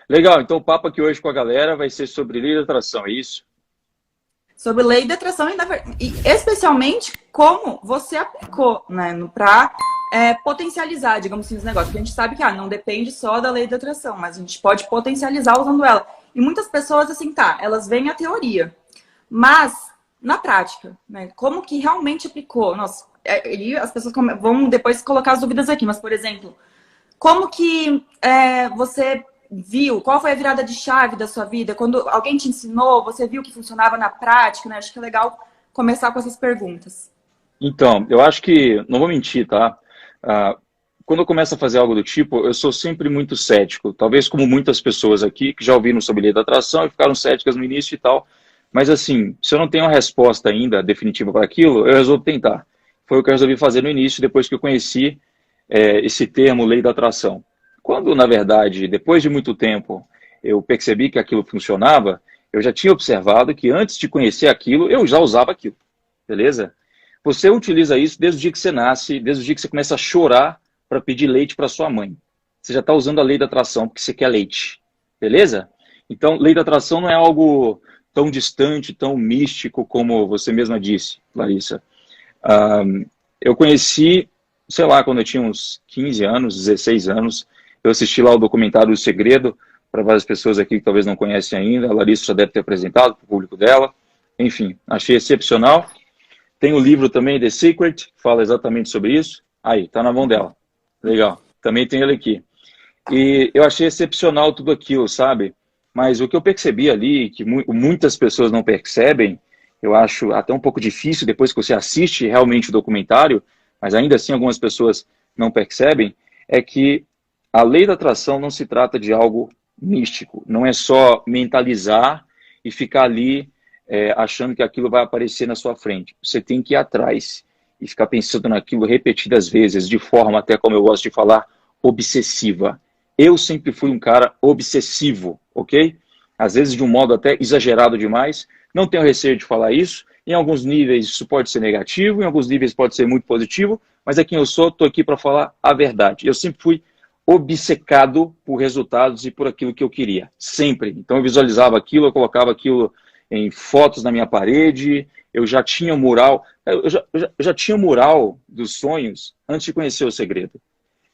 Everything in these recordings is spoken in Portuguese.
Legal, então o papo aqui hoje com a galera vai ser sobre lei da atração, é isso? Sobre lei de atração e especialmente como você aplicou, né, para potencializar, digamos assim, os negócios. Porque a gente sabe que não depende só da lei da atração, mas a gente pode potencializar usando ela. E muitas pessoas, assim, elas veem a teoria, mas na prática, né, como que realmente aplicou? Nossa, e as pessoas vão depois colocar as dúvidas aqui, mas, por exemplo, como que você viu? Qual foi a virada de chave da sua vida? Quando alguém te ensinou, você viu que funcionava na prática, né? Acho que é legal começar com essas perguntas. Então, eu acho que, não vou mentir, tá? Ah, quando eu começo a fazer algo do tipo, eu sou sempre muito cético. Talvez como muitas pessoas aqui que já ouviram sobre lei da atração e ficaram céticas no início e tal. Mas assim, se eu não tenho uma resposta ainda definitiva para aquilo, eu resolvo tentar. Foi o que eu resolvi fazer no início, depois que eu conheci esse termo lei da atração. Quando, na verdade, depois de muito tempo, eu percebi que aquilo funcionava, eu já tinha observado que antes de conhecer aquilo, eu já usava aquilo. Beleza? Você utiliza isso desde o dia que você nasce, desde o dia que você começa a chorar para pedir leite para sua mãe. Você já está usando a lei da atração porque você quer leite. Beleza? Então, lei da atração não é algo tão distante, tão místico como você mesma disse, Larissa. Eu conheci, sei lá, quando eu tinha uns 15 anos, 16 anos, eu assisti lá o documentário O Segredo, para várias pessoas aqui que talvez não conhecem ainda, a Larissa já deve ter apresentado para o público dela. Enfim, achei excepcional. Tem o livro também, The Secret, que fala exatamente sobre isso. Aí, tá na mão dela. Legal. Também tem ele aqui. E eu achei excepcional tudo aquilo, sabe? Mas o que eu percebi ali, que muitas pessoas não percebem, eu acho até um pouco difícil depois que você assiste realmente o documentário, mas ainda assim algumas pessoas não percebem, é que a lei da atração não se trata de algo místico. Não é só mentalizar e ficar ali achando que aquilo vai aparecer na sua frente. Você tem que ir atrás e ficar pensando naquilo repetidas vezes, de forma, até como eu gosto de falar, obsessiva. Eu sempre fui um cara obsessivo, ok? Às vezes de um modo até exagerado demais. Não tenho receio de falar isso. Em alguns níveis isso pode ser negativo, em alguns níveis pode ser muito positivo, mas é quem eu sou, estou aqui para falar a verdade. Eu sempre fui obcecado por resultados e por aquilo que eu queria, sempre. Então eu visualizava aquilo, eu colocava aquilo em fotos na minha parede, eu já tinha um mural, eu já tinha um mural dos sonhos antes de conhecer o segredo.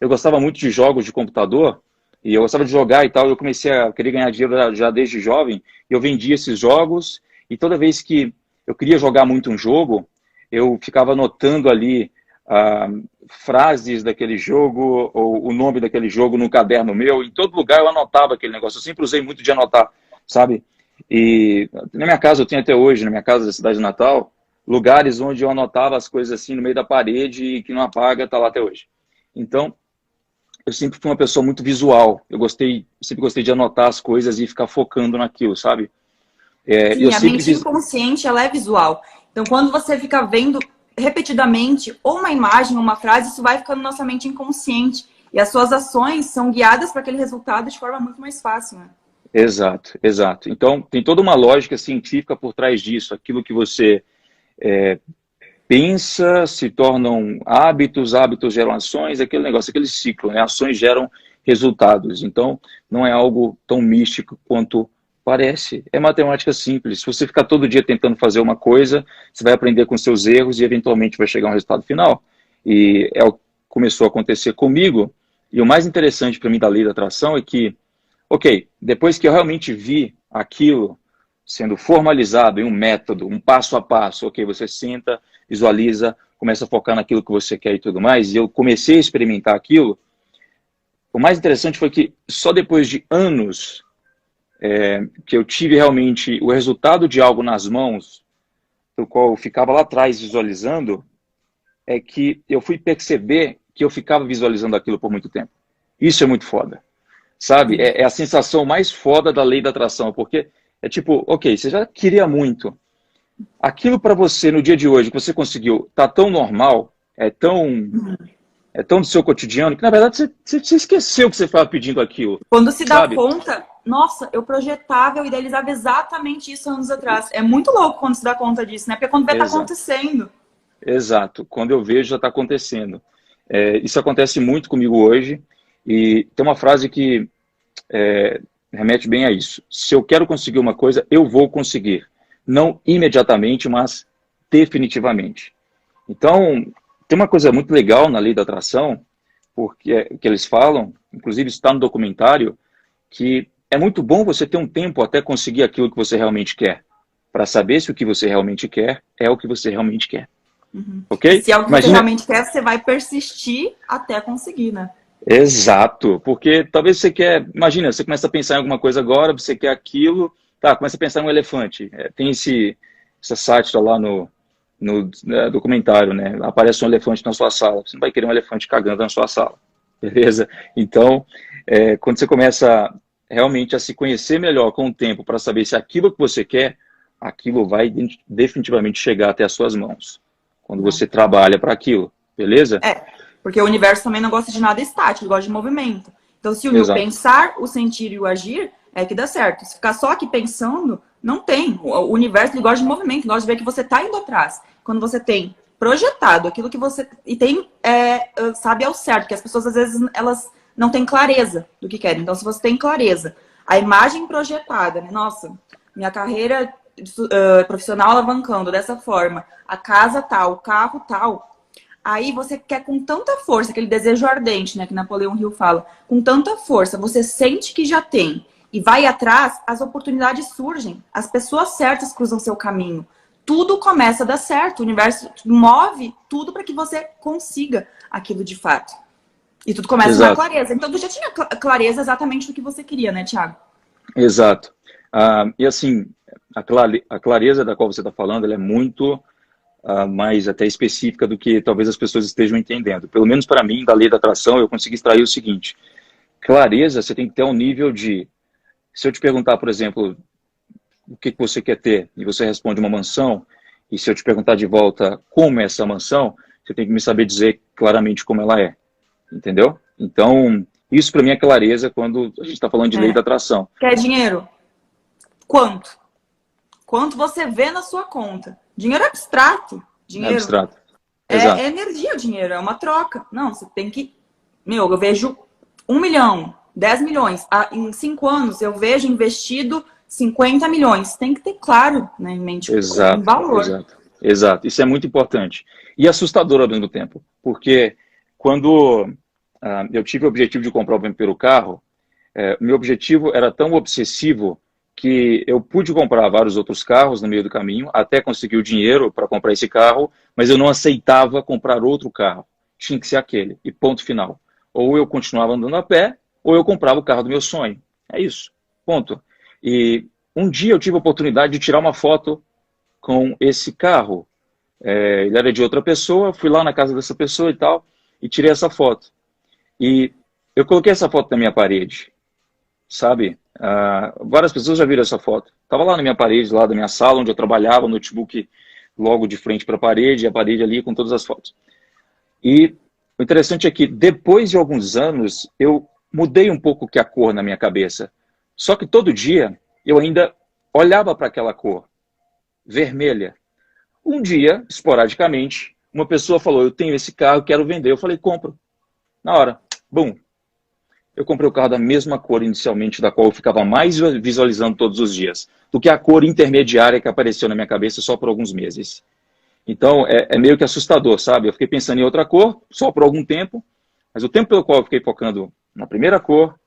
Eu gostava muito de jogos de computador, e eu gostava de jogar e tal, eu comecei a querer ganhar dinheiro já desde jovem, e eu vendia esses jogos, e toda vez que eu queria jogar muito um jogo, eu ficava anotando ali frases daquele jogo, ou o nome daquele jogo no caderno meu, em todo lugar eu anotava aquele negócio, eu sempre usei muito de anotar, sabe? E na minha casa, eu tenho até hoje, na minha casa da cidade de Natal, lugares onde eu anotava as coisas assim no meio da parede e que não apaga, tá lá até hoje. Então, eu sempre fui uma pessoa muito visual. Sempre gostei de anotar as coisas e ficar focando naquilo, sabe? Eu Sim, a sempre mente fiz. inconsciente, ela é visual. Então, quando você fica vendo repetidamente ou uma imagem, ou uma frase, isso vai ficando na nossa mente inconsciente. E as suas ações são guiadas para aquele resultado de forma muito mais fácil, né? Exato, exato. Então, tem toda uma lógica científica por trás disso. Aquilo que você pensa se tornam hábitos, hábitos geram ações, aquele negócio, aquele ciclo, né? Ações geram resultados. Então, não é algo tão místico quanto parece. É matemática simples. Se você ficar todo dia tentando fazer uma coisa, você vai aprender com seus erros e eventualmente vai chegar a um resultado final. E é o que começou a acontecer comigo. E o mais interessante para mim da lei da atração é que, ok, depois que eu realmente vi aquilo sendo formalizado em um método, um passo a passo, ok, você senta, visualiza, começa a focar naquilo que você quer e tudo mais, e eu comecei a experimentar aquilo. O mais interessante foi que só depois de anos que eu tive realmente o resultado de algo nas mãos, do qual eu ficava lá atrás visualizando, é que eu fui perceber que eu ficava visualizando aquilo por muito tempo. Isso é muito foda. Sabe? É a sensação mais foda da lei da atração, porque é tipo, ok, você já queria muito. Aquilo para você no dia de hoje que você conseguiu, tá tão normal, é tão do seu cotidiano, que na verdade você esqueceu que você estava pedindo aquilo, Quando se dá sabe? conta, nossa, eu projetava, eu idealizava exatamente isso anos atrás. É muito louco quando se dá conta disso, né? Porque quando vê, tá Exato, acontecendo. exato. Quando eu vejo, já está acontecendo. Isso acontece muito comigo hoje, e tem uma frase que remete bem a isso. Se eu quero conseguir uma coisa, eu vou conseguir. Não imediatamente, mas definitivamente. Então, tem uma coisa muito legal na lei da atração, porque que eles falam, inclusive está no documentário, que é muito bom você ter um tempo até conseguir aquilo que você realmente quer, para saber se o que você realmente quer é o que você realmente quer. Ok? Se é o que você realmente quer, você vai persistir até conseguir, né? Exato, porque talvez você quer, imagina, você começa a pensar em alguma coisa agora, você quer aquilo, tá, começa a pensar em um elefante. Tem essa sátira lá no documentário, né? Aparece um elefante na sua sala, você não vai querer um elefante cagando na sua sala, beleza? Então, quando você começa realmente a se conhecer melhor com o tempo para saber se aquilo que você quer, aquilo vai definitivamente chegar até as suas mãos, quando você trabalha para aquilo, beleza? Porque o universo também não gosta de nada estático, ele gosta de movimento. Então, se unir o pensar, o sentir e o agir, é que dá certo. Se ficar só aqui pensando, não tem. O universo ele gosta de movimento, ele gosta de ver que você está indo atrás. Quando você tem projetado aquilo que você... E tem, sabe ao certo, que as pessoas, às vezes, elas não têm clareza do que querem. Então, se você tem clareza, a imagem projetada, né? Nossa, minha carreira profissional alavancando dessa forma, a casa tal, o carro tal... Aí você quer com tanta força, aquele desejo ardente, né, que Napoleão Hill fala, com tanta força, você sente que já tem e vai atrás, as oportunidades surgem, as pessoas certas cruzam seu caminho. Tudo começa a dar certo, o universo move tudo para que você consiga aquilo de fato. E tudo começa na clareza. Então, tu já tinha clareza exatamente do que você queria, né, Thiago? Exato. E assim, a clareza da qual você está falando, ela é muito... mais até específica do que talvez as pessoas estejam entendendo. Pelo menos para mim, da lei da atração, eu consegui extrair o seguinte. Clareza, você tem que ter um nível de... Se eu te perguntar, por exemplo, o que você quer ter, e você responde uma mansão, e se eu te perguntar de volta como é essa mansão, você tem que me saber dizer claramente como ela é. Entendeu? Então, isso para mim é clareza quando a gente está falando de lei da atração. Quer dinheiro? Quanto? Quanto você vê na sua conta? Dinheiro é abstrato. Dinheiro é energia, o dinheiro, é uma troca. Não, você tem que... eu vejo 1 milhão, 10 milhões. Em 5 anos, eu vejo investido 50 milhões. Tem que ter claro, né, em mente o valor. Exato. Isso é muito importante. E assustador ao mesmo tempo. Porque quando eu tive o objetivo de comprar o meu primeiro carro, meu objetivo era tão obsessivo que eu pude comprar vários outros carros no meio do caminho, até conseguir o dinheiro para comprar esse carro, mas eu não aceitava comprar outro carro. Tinha que ser aquele, e ponto final. Ou eu continuava andando a pé, ou eu comprava o carro do meu sonho. É isso, ponto. E um dia eu tive a oportunidade de tirar uma foto com esse carro. Ele era de outra pessoa, fui lá na casa dessa pessoa e tal, e tirei essa foto. E eu coloquei essa foto na minha parede, sabe? Várias pessoas já viram essa foto. Estava lá na minha parede, lá da minha sala, onde eu trabalhava, o notebook logo de frente para a parede, e a parede ali com todas as fotos. E o interessante é que depois de alguns anos, eu mudei um pouco a cor na minha cabeça. Só que todo dia eu ainda olhava para aquela cor, vermelha. Um dia, esporadicamente, uma pessoa falou, eu tenho esse carro, quero vender. Eu falei, compro. Na hora, bum. Eu comprei o carro da mesma cor inicialmente, da qual eu ficava mais visualizando todos os dias, do que a cor intermediária que apareceu na minha cabeça só por alguns meses. Então, é meio que assustador, sabe? Eu fiquei pensando em outra cor, só por algum tempo, mas o tempo pelo qual eu fiquei focando na primeira cor,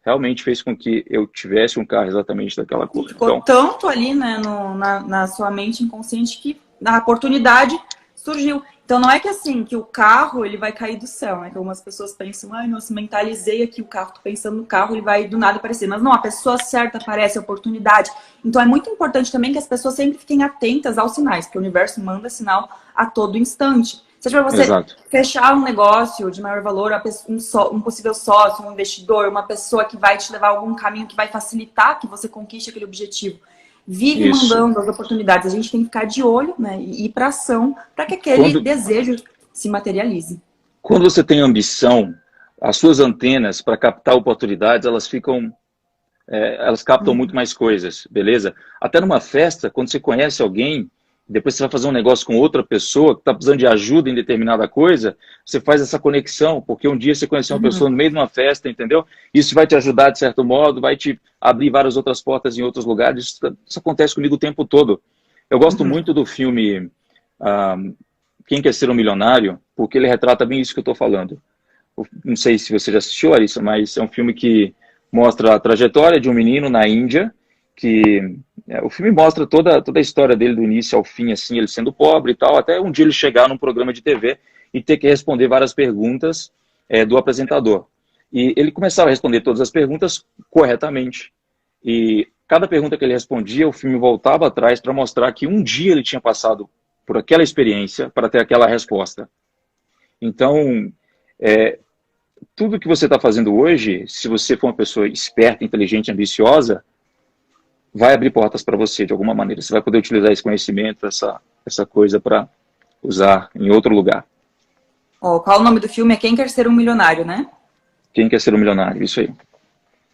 realmente fez com que eu tivesse um carro exatamente daquela cor. Ficou tanto ali, né, na sua mente inconsciente que a oportunidade surgiu. Então não é que assim, que o carro ele vai cair do céu, né? Que algumas pessoas pensam, ai, nossa, mentalizei aqui o carro, tô pensando no carro, ele vai do nada aparecer. Mas não, a pessoa certa aparece, a oportunidade. Então é muito importante também que as pessoas sempre fiquem atentas aos sinais, porque o universo manda sinal a todo instante. Seja para você fechar um negócio de maior valor, um possível sócio, um investidor, uma pessoa que vai te levar a algum caminho que vai facilitar que você conquiste aquele objetivo. Vive mandando as oportunidades. A gente tem que ficar de olho, né, e ir para ação para que aquele desejo se materialize. Quando você tem ambição, as suas antenas para captar oportunidades, elas captam muito mais coisas, beleza? Até numa festa, quando você conhece alguém depois você vai fazer um negócio com outra pessoa que está precisando de ajuda em determinada coisa, você faz essa conexão, porque um dia você conheceu uma pessoa no meio de uma festa, entendeu? Isso vai te ajudar de certo modo, vai te abrir várias outras portas em outros lugares. Isso acontece comigo o tempo todo. Eu gosto muito do filme Quem Quer Ser um Milionário, porque ele retrata bem isso que eu estou falando. Não sei se você já assistiu, Larissa, mas é um filme que mostra a trajetória de um menino na Índia, que o filme mostra toda a história dele do início ao fim, assim, ele sendo pobre e tal, até um dia ele chegar num programa de TV e ter que responder várias perguntas do apresentador. E ele começava a responder todas as perguntas corretamente. E cada pergunta que ele respondia, o filme voltava atrás para mostrar que um dia ele tinha passado por aquela experiência para ter aquela resposta. Então, tudo que você está fazendo hoje, se você for uma pessoa esperta, inteligente, ambiciosa, vai abrir portas para você de alguma maneira. Você vai poder utilizar esse conhecimento, essa coisa para usar em outro lugar. Qual o nome do filme? É Quem Quer Ser um Milionário, né? Quem Quer Ser um Milionário, isso aí.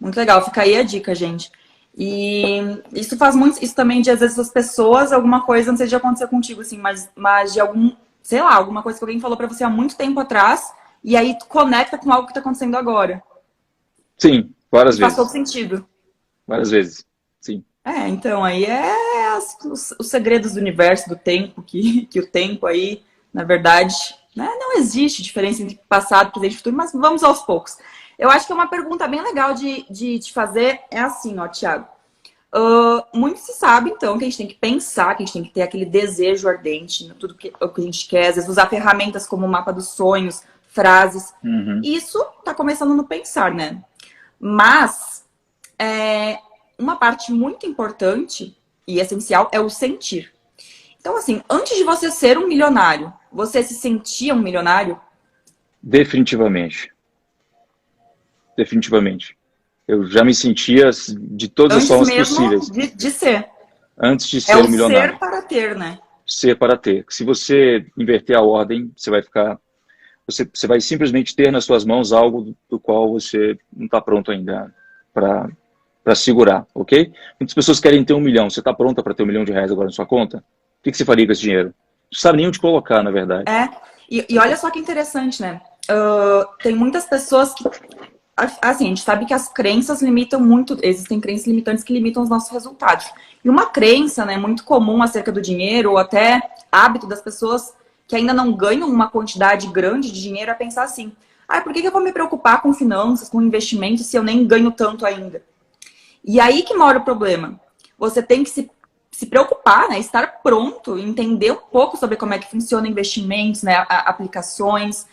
Muito legal, fica aí a dica, gente. E isso faz muito, isso também de às vezes as pessoas, alguma coisa, não sei se já aconteceu contigo, assim, mas de sei lá, alguma coisa que alguém falou para você há muito tempo atrás, e aí tu conecta com algo que tá acontecendo agora. Sim, várias vezes. Faz todo sentido. Várias vezes, sim. Então, aí os segredos do universo, do tempo, que o tempo aí, na verdade, né, não existe diferença entre passado, presente e futuro, mas vamos aos poucos. Eu acho que é uma pergunta bem legal de te fazer, é assim, ó, Thiago. Muito se sabe, então, que a gente tem que pensar, que a gente tem que ter aquele desejo ardente, tudo o que a gente quer, às vezes usar ferramentas como o mapa dos sonhos, frases. Isso tá começando no pensar, né? Mas, uma parte muito importante e essencial é o sentir. Então, assim, antes de você ser um milionário, você se sentia um milionário? Definitivamente. Definitivamente. Eu já me sentia de todas as formas possíveis. De ser. Antes de ser um milionário. Ser para ter, né? Ser para ter. Se você inverter a ordem, você vai ficar... Você vai simplesmente ter nas suas mãos algo do qual você não está pronto ainda para segurar, ok? Muitas pessoas querem ter 1 milhão. Você está pronta para ter R$1 milhão agora na sua conta? O que você faria com esse dinheiro? Não sabe nem onde colocar, na verdade. E olha só que interessante, né? Tem muitas pessoas que... Assim, a gente sabe que as crenças limitam muito, existem crenças limitantes que limitam os nossos resultados. E uma crença, né, muito comum acerca do dinheiro, ou até hábito das pessoas que ainda não ganham uma quantidade grande de dinheiro, é pensar assim, por que eu vou me preocupar com finanças, com investimentos, se eu nem ganho tanto ainda? E aí que mora o problema. Você tem que se preocupar, né, estar pronto, entender um pouco sobre como é que funciona investimentos, né, aplicações,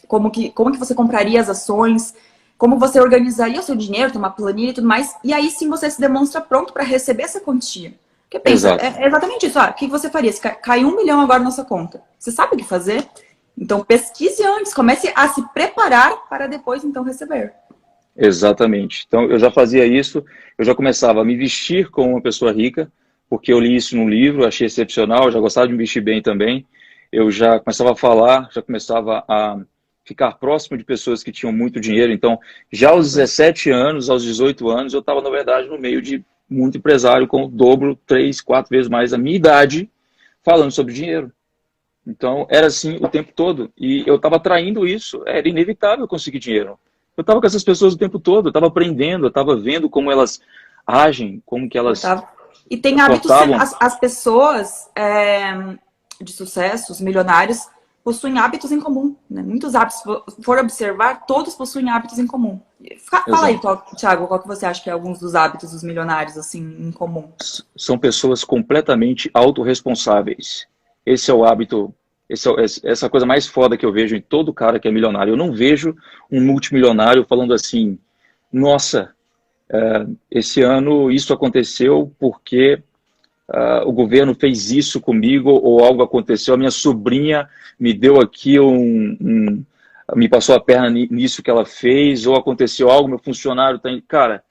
como que você compraria as ações, como você organizaria o seu dinheiro, ter uma planilha e tudo mais, e aí sim você se demonstra pronto para receber essa quantia. Porque pensa, é exatamente isso. O que você faria se cair 1 milhão agora na sua conta? Você sabe o que fazer? Então pesquise antes, comece a se preparar para depois então receber. Exatamente. Então eu já fazia isso, eu já começava a me vestir como uma pessoa rica, porque eu li isso num livro, achei excepcional, eu já gostava de me vestir bem também. Eu já começava a falar, já começava a ficar próximo de pessoas que tinham muito dinheiro. Então, já aos 17 anos, aos 18 anos, eu estava, na verdade, no meio de muito empresário com o dobro, 3, 4 vezes mais a minha idade, falando sobre dinheiro. Então, era assim o tempo todo. E eu estava atraindo isso, era inevitável conseguir dinheiro. Eu estava com essas pessoas o tempo todo, eu estava aprendendo, eu estava vendo como elas agem, como que elas... E tem hábitos, as pessoas... de sucesso, os milionários, possuem hábitos em comum, né? Muitos hábitos, se for observar, todos possuem hábitos em comum. Fala aí, Thiago, qual que você acha que é alguns dos hábitos dos milionários, assim, em comum? São pessoas completamente autorresponsáveis. Esse é o hábito, essa coisa mais foda que eu vejo em todo cara que é milionário. Eu não vejo um multimilionário falando assim, nossa, esse ano isso aconteceu porque... o governo fez isso comigo, ou algo aconteceu, a minha sobrinha me deu aqui me passou a perna nisso que ela fez, ou aconteceu algo, meu funcionário tá... Cara,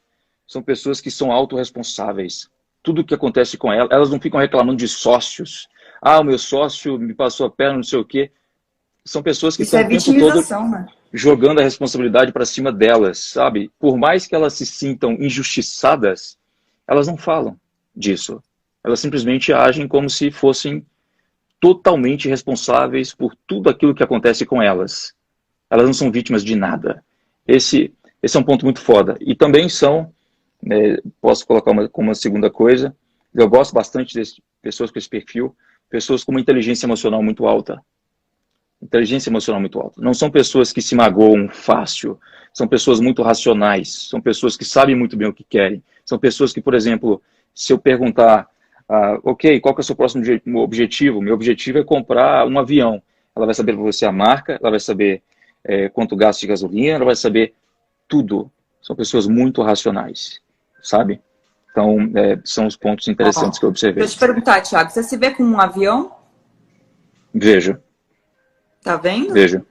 são pessoas que são autorresponsáveis. Tudo que acontece com elas, elas não ficam reclamando de sócios. O meu sócio me passou a perna, não sei o quê. São pessoas que estão o tempo todo né? jogando a responsabilidade para cima delas, sabe? Por mais que elas se sintam injustiçadas, elas não falam disso. Elas simplesmente agem como se fossem totalmente responsáveis por tudo aquilo que acontece com elas. Elas não são vítimas de nada. Esse é um ponto muito foda. E também são, posso colocar como uma segunda coisa, eu gosto bastante de pessoas com esse perfil, pessoas com uma inteligência emocional muito alta. Inteligência emocional muito alta. Não são pessoas que se magoam fácil, são pessoas muito racionais, são pessoas que sabem muito bem o que querem. São pessoas que, por exemplo, se eu perguntar, ok, qual que é o seu próximo objetivo? Meu objetivo é comprar um avião. Ela vai saber para você a marca, ela vai saber quanto gasta de gasolina, ela vai saber tudo. São pessoas muito racionais, sabe? Então, são os pontos interessantes que eu observei. Deixa eu te perguntar, Thiago, você se vê com um avião? Vejo. Tá vendo? Vejo.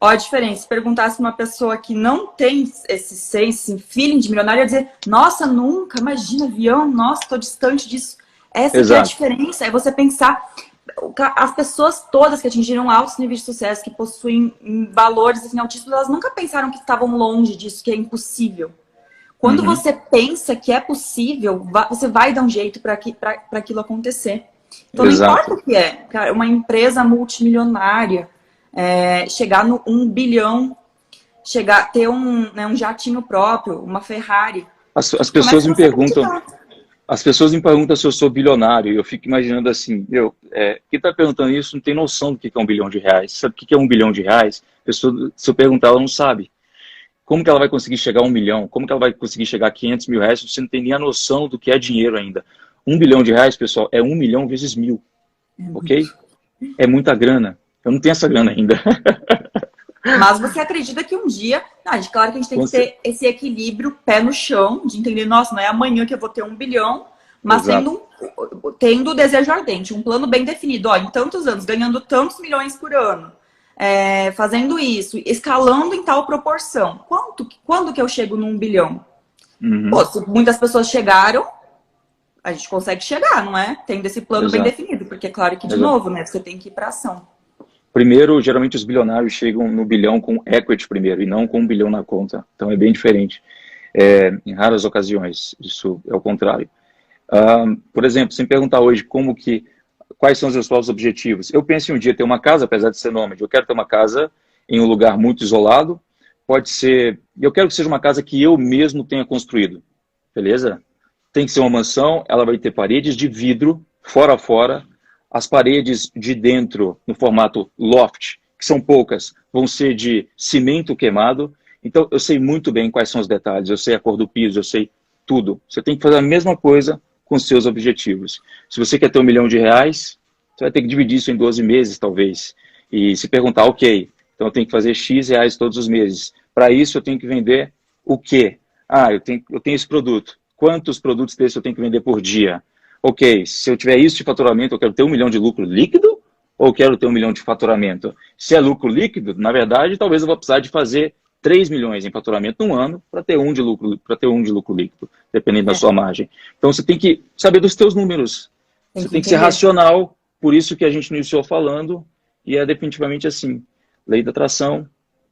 Olha a diferença. Se perguntasse uma pessoa que não tem esse sense, esse feeling de milionário, ia dizer, nossa, nunca, imagina, avião, nossa, tô distante disso. Essa que é a diferença, é você pensar, as pessoas todas que atingiram altos níveis de sucesso, que possuem valores assim, altíssimos, elas nunca pensaram que estavam longe disso, que é impossível. Quando você pensa que é possível, você vai dar um jeito para aquilo acontecer. Então não importa o que é, cara, uma empresa multimilionária, chegar no 1 bilhão, ter um jatinho próprio, uma Ferrari. As pessoas me perguntam, se eu sou bilionário, e eu fico imaginando assim, quem está perguntando isso não tem noção do que é 1 bilhão de reais. Sabe o que é 1 bilhão de reais? A pessoa, se eu perguntar, ela não sabe. Como que ela vai conseguir chegar a 1 milhão? Como que ela vai conseguir chegar a 500 mil reais se você não tem nem a noção do que é dinheiro ainda? 1 bilhão de reais, pessoal, é 1 milhão vezes 1000, ok? É muita grana. Eu não tenho essa grana ainda. Mas você acredita que um dia... claro que a gente tem que ter esse equilíbrio, pé no chão, de entender, nossa, não é amanhã que eu vou ter 1 bilhão, mas tendo o desejo ardente, um plano bem definido. Ó, em tantos anos, ganhando tantos milhões por ano, fazendo isso, escalando em tal proporção. Quando que eu chego num 1 bilhão? Pô, se muitas pessoas chegaram, a gente consegue chegar, não é? Tendo esse plano bem definido, porque é claro que, de novo, né, você tem que ir para ação. Primeiro, geralmente os bilionários chegam no bilhão com equity primeiro, e não com 1 bilhão na conta. Então é bem diferente. Em raras ocasiões, isso é o contrário. Por exemplo, se me perguntar hoje quais são os meus próximos objetivos, eu penso em um dia ter uma casa, apesar de ser nômade. Eu quero ter uma casa em um lugar muito isolado. Pode ser... Eu quero que seja uma casa que eu mesmo tenha construído. Beleza? Tem que ser uma mansão, ela vai ter paredes de vidro, fora a fora. As paredes de dentro, no formato loft, que são poucas, vão ser de cimento queimado. Então, eu sei muito bem quais são os detalhes. Eu sei a cor do piso, eu sei tudo. Você tem que fazer a mesma coisa com seus objetivos. Se você quer ter 1 milhão de reais, você vai ter que dividir isso em 12 meses, talvez. E se perguntar, ok, então eu tenho que fazer X reais todos os meses. Para isso, eu tenho que vender o quê? Eu tenho esse produto. Quantos produtos desses eu tenho que vender por dia? Ok, se eu tiver isso de faturamento, eu quero ter 1 milhão de lucro líquido ou quero ter 1 milhão de faturamento? Se é lucro líquido, na verdade, talvez eu vou precisar de fazer 3 milhões em faturamento num ano para ter um de lucro líquido, dependendo da sua margem. Então você tem que saber dos teus números. Você tem que ser racional, por isso que a gente iniciou falando, e é definitivamente assim. Lei da atração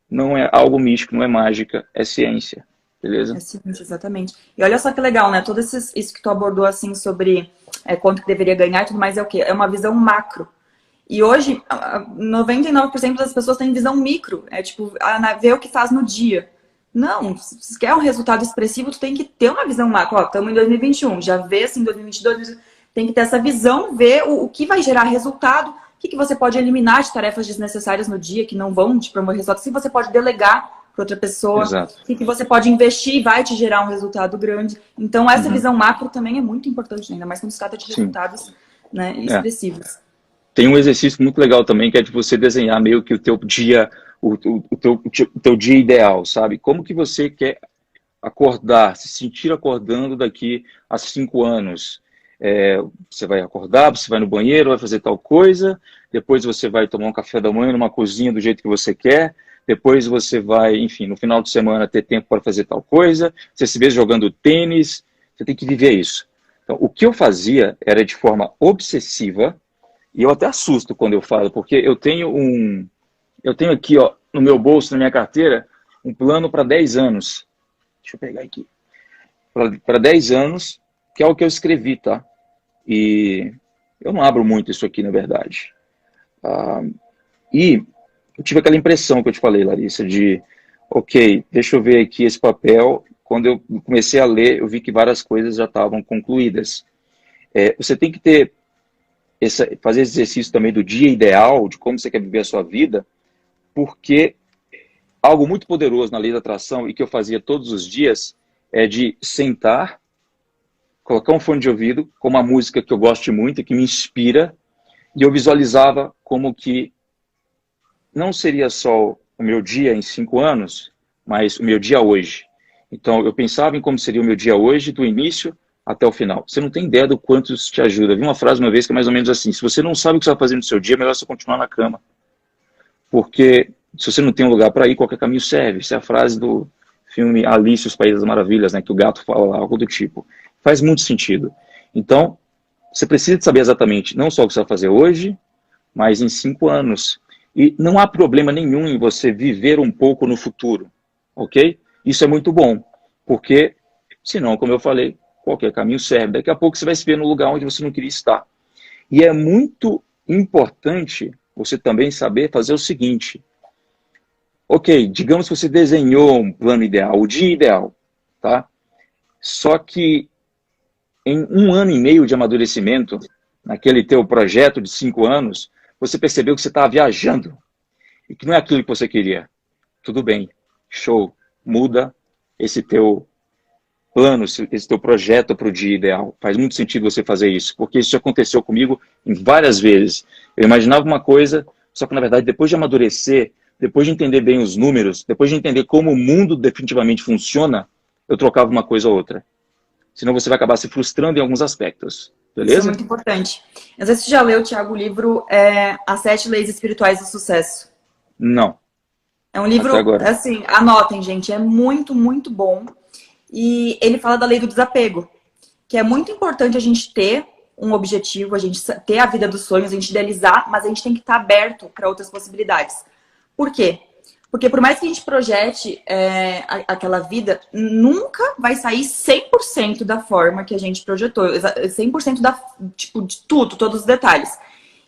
não é algo místico, não é mágica, é ciência. Beleza? É ciência, exatamente. E olha só que legal, né? Tudo isso que tu abordou assim sobre quanto que deveria ganhar e tudo mais é o quê? É uma visão macro. E hoje, 99% das pessoas têm visão micro. É tipo, ver o que faz no dia. Não, se quer um resultado expressivo, tu tem que ter uma visão macro. Ó, estamos em 2021, já vê assim, 2022, tem que ter essa visão, ver o que vai gerar resultado, o que você pode eliminar de tarefas desnecessárias no dia, que não vão te promover resultado, se você pode delegar para outra pessoa, o que você pode investir e vai te gerar um resultado grande. Então, essa visão macro também é muito importante, ainda mais quando se trata de resultados, né, expressivos. Tem um exercício muito legal também, que é de você desenhar meio que o teu dia, o teu dia ideal, sabe? Como que você quer acordar, se sentir acordando daqui a 5 anos. Você vai acordar, você vai no banheiro, vai fazer tal coisa, depois você vai tomar um café da manhã numa cozinha do jeito que você quer, depois você vai, enfim, no final de semana ter tempo para fazer tal coisa, você se vê jogando tênis, você tem que viver isso. Então, o que eu fazia era de forma obsessiva, e eu até assusto quando eu falo, porque eu tenho aqui, ó, no meu bolso, na minha carteira, um plano para 10 anos. Deixa eu pegar aqui. Para 10 anos, que é o que eu escrevi, tá? E eu não abro muito isso aqui, na verdade. E eu tive aquela impressão que eu te falei, Larissa, de, ok, deixa eu ver aqui esse papel. Quando eu comecei a ler, eu vi que várias coisas já estavam concluídas. Você tem que fazer esse exercício também do dia ideal, de como você quer viver a sua vida, porque algo muito poderoso na lei da atração e que eu fazia todos os dias é de sentar, colocar um fone de ouvido com uma música que eu gosto muito e que me inspira, e eu visualizava como que não seria só o meu dia em 5 anos, mas o meu dia hoje. Então, eu pensava em como seria o meu dia hoje, do início até o final. Você não tem ideia do quanto isso te ajuda. Eu vi uma frase uma vez que é mais ou menos assim: se você não sabe o que você vai fazer no seu dia, é melhor você continuar na cama. Porque se você não tem um lugar para ir, qualquer caminho serve. Essa é a frase do filme Alice e os Países das Maravilhas, né, que o gato fala lá, algo do tipo. Faz muito sentido. Então, você precisa de saber exatamente não só o que você vai fazer hoje, mas em 5 anos. E não há problema nenhum em você viver um pouco no futuro, ok? Isso é muito bom, porque, senão, como eu falei, qualquer caminho serve. Daqui a pouco você vai se ver no lugar onde você não queria estar. E é muito importante você também saber fazer o seguinte: ok, digamos que você desenhou um plano ideal, o dia ideal, tá? Só que em 1 ano e meio de amadurecimento, naquele teu projeto de 5 anos, você percebeu que você estava viajando e que não é aquilo que você queria. Tudo bem, show, muda esse teu plano, esse teu projeto para o dia ideal. Faz muito sentido você fazer isso, porque isso já aconteceu comigo em várias vezes. Eu imaginava uma coisa, só que na verdade, depois de amadurecer, depois de entender bem os números, depois de entender como o mundo definitivamente funciona, eu trocava uma coisa ou outra. Senão você vai acabar se frustrando em alguns aspectos. Beleza? Isso é muito importante. Não sei se você já leu, Thiago, o livro As 7 Leis Espirituais do Sucesso. Não. É um livro, Até agora. assim, anotem, gente, é muito, muito bom. E ele fala da lei do desapego, que é muito importante a gente ter um objetivo, a gente ter a vida dos sonhos, a gente idealizar, mas a gente tem que estar aberto para outras possibilidades. Por quê? Porque por mais que a gente projete aquela vida, nunca vai sair 100% da forma que a gente projetou, 100% de tudo, todos os detalhes.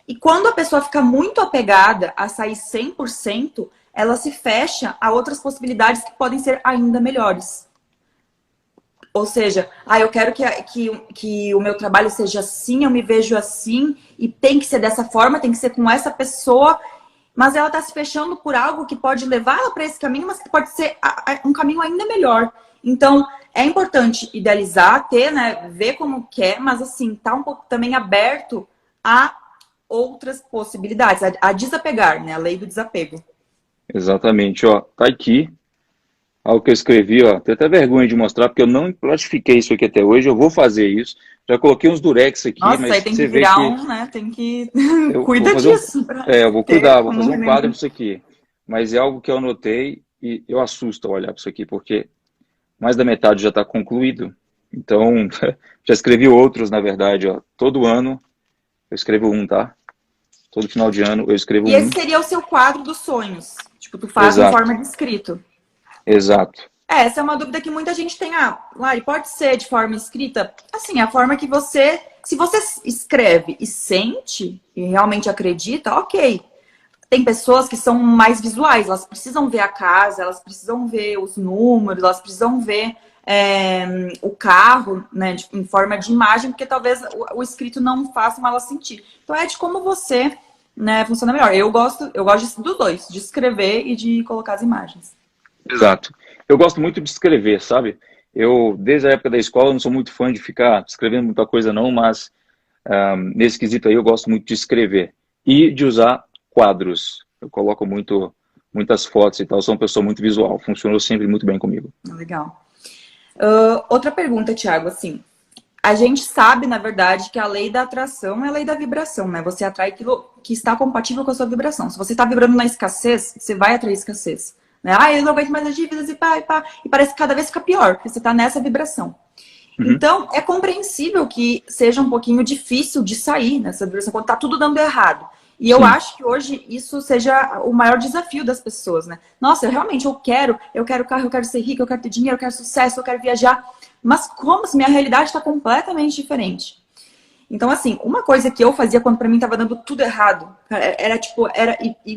E quando a pessoa fica muito apegada a sair 100%, ela se fecha a outras possibilidades que podem ser ainda melhores. Ou seja, eu quero que o meu trabalho seja assim, eu me vejo assim, e tem que ser dessa forma, tem que ser com essa pessoa, mas ela está se fechando por algo que pode levar ela para esse caminho, mas que pode ser um caminho ainda melhor. Então, é importante idealizar, ter, né, ver como quer, mas assim, tá um pouco também aberto a outras possibilidades, a desapegar, né, a lei do desapego. Exatamente, ó, tá aqui. Algo que eu escrevi, ó, tenho até vergonha de mostrar, porque eu não plastifiquei isso aqui até hoje, eu vou fazer isso. Já coloquei uns durex aqui, Nossa, mas aí tem você que vê virar que né, tem que... eu vou Cuida fazer disso. eu vou cuidar, vou fazer um quadro lembro. disso aqui. Mas é algo que eu anotei e eu assusto ao olhar para isso aqui, porque mais da metade já está concluído. Então, já escrevi outros, na verdade, ó. Todo ano eu escrevo um, tá? Todo final de ano eu escrevo E um. esse seria o seu quadro dos sonhos. Tipo, tu faz em Exato, forma de escrito. exato. Essa é uma dúvida que muita gente tem. Lari, pode ser de forma escrita? Assim, a forma que você... Se você escreve e sente, e realmente acredita, ok. Tem pessoas que são mais visuais, elas precisam ver a casa, elas precisam ver os números, elas precisam ver o carro, né, em forma de imagem, porque talvez o escrito não faça ela sentir. Então é de como você, né, funciona melhor. Eu gosto dos dois, de escrever e de colocar as imagens. Exato. Eu gosto muito de escrever, sabe? Eu, desde a época da escola, não sou muito fã de ficar escrevendo muita coisa não, mas nesse quesito aí eu gosto muito de escrever. E de usar quadros. Eu coloco muitas fotos e tal, sou uma pessoa muito visual. Funcionou sempre muito bem comigo. Legal. Outra pergunta, Thiago, assim... A gente sabe, na verdade, que a lei da atração é a lei da vibração, né? Você atrai aquilo que está compatível com a sua vibração. Se você está vibrando na escassez, você vai atrair escassez. Né? Eu não aguento mais as dívidas e pá, e pá. E parece que cada vez fica pior, porque você está nessa vibração. Uhum. Então, é compreensível que seja um pouquinho difícil de sair nessa vibração, quando está tudo dando errado. E eu acho que hoje isso seja o maior desafio das pessoas, né? Nossa, eu realmente quero carro, eu quero ser rico, eu quero ter dinheiro, eu quero sucesso, eu quero viajar. Mas como se minha realidade está completamente diferente? Então, assim, uma coisa que eu fazia quando pra mim tava dando tudo errado, era tipo,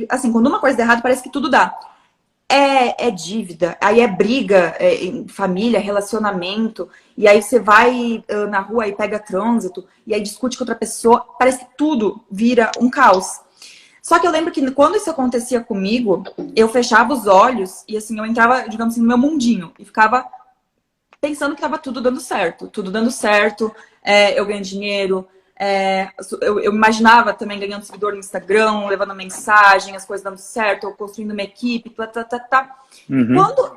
assim, quando uma coisa dá errado, parece que tudo dá. É dívida, aí é briga em família, relacionamento, e aí você vai na rua e pega trânsito, e aí discute com outra pessoa, parece que tudo vira um caos. Só que eu lembro que quando isso acontecia comigo, eu fechava os olhos e assim, eu entrava, digamos assim, no meu mundinho e ficava pensando que tava tudo dando certo. Tudo dando certo, eu ganhando dinheiro, eu imaginava também ganhando seguidor no Instagram, levando mensagem, as coisas dando certo, eu construindo uma equipe, tá. E Uhum. quando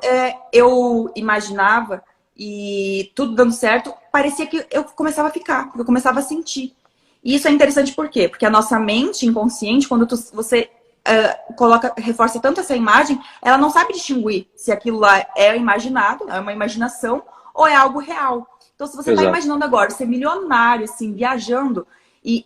eu imaginava e tudo dando certo, parecia que eu começava a ficar, eu começava a sentir. E isso é interessante por quê? Porque a nossa mente inconsciente, quando você reforça tanto essa imagem, ela não sabe distinguir se aquilo lá é imaginado, é uma imaginação, ou é algo real. Então, se você está Exato. imaginando agora ser milionário, assim, viajando, e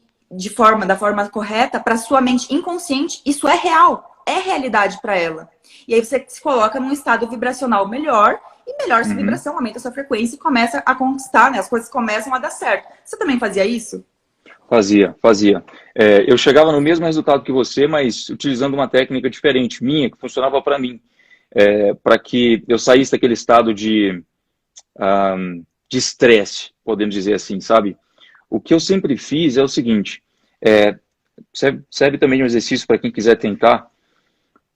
da forma correta, para sua mente inconsciente, isso é real, é realidade para ela. E aí você se coloca num estado vibracional melhor, e melhor essa Uhum. vibração, aumenta a sua frequência e começa a conquistar, né? As coisas começam a dar certo. Você também fazia isso? Fazia. Eu chegava no mesmo resultado que você, mas utilizando uma técnica diferente, minha, que funcionava para mim. Para que eu saísse daquele estado de estresse, podemos dizer assim, sabe? O que eu sempre fiz é o seguinte, serve também de um exercício para quem quiser tentar.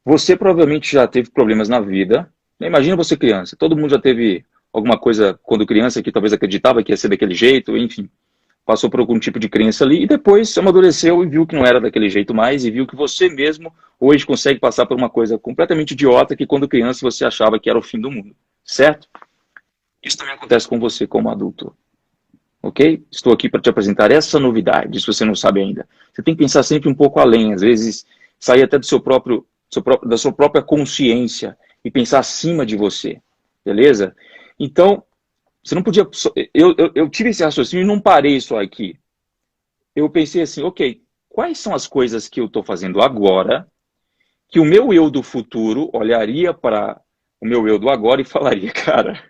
Você provavelmente já teve problemas na vida. Imagina você criança, todo mundo já teve alguma coisa quando criança que talvez acreditava que ia ser daquele jeito, enfim. Passou por algum tipo de crença ali e depois amadureceu e viu que não era daquele jeito mais e viu que você mesmo hoje consegue passar por uma coisa completamente idiota que quando criança você achava que era o fim do mundo, certo? Isso também acontece com você como adulto, ok? Estou aqui para te apresentar essa novidade, se você não sabe ainda. Você tem que pensar sempre um pouco além, às vezes sair até da sua própria consciência e pensar acima de você, beleza? Então, você não podia. Eu tive esse raciocínio e não parei só aqui. Eu pensei assim, ok, quais são as coisas que eu estou fazendo agora que o meu eu do futuro olharia para o meu eu do agora e falaria, cara,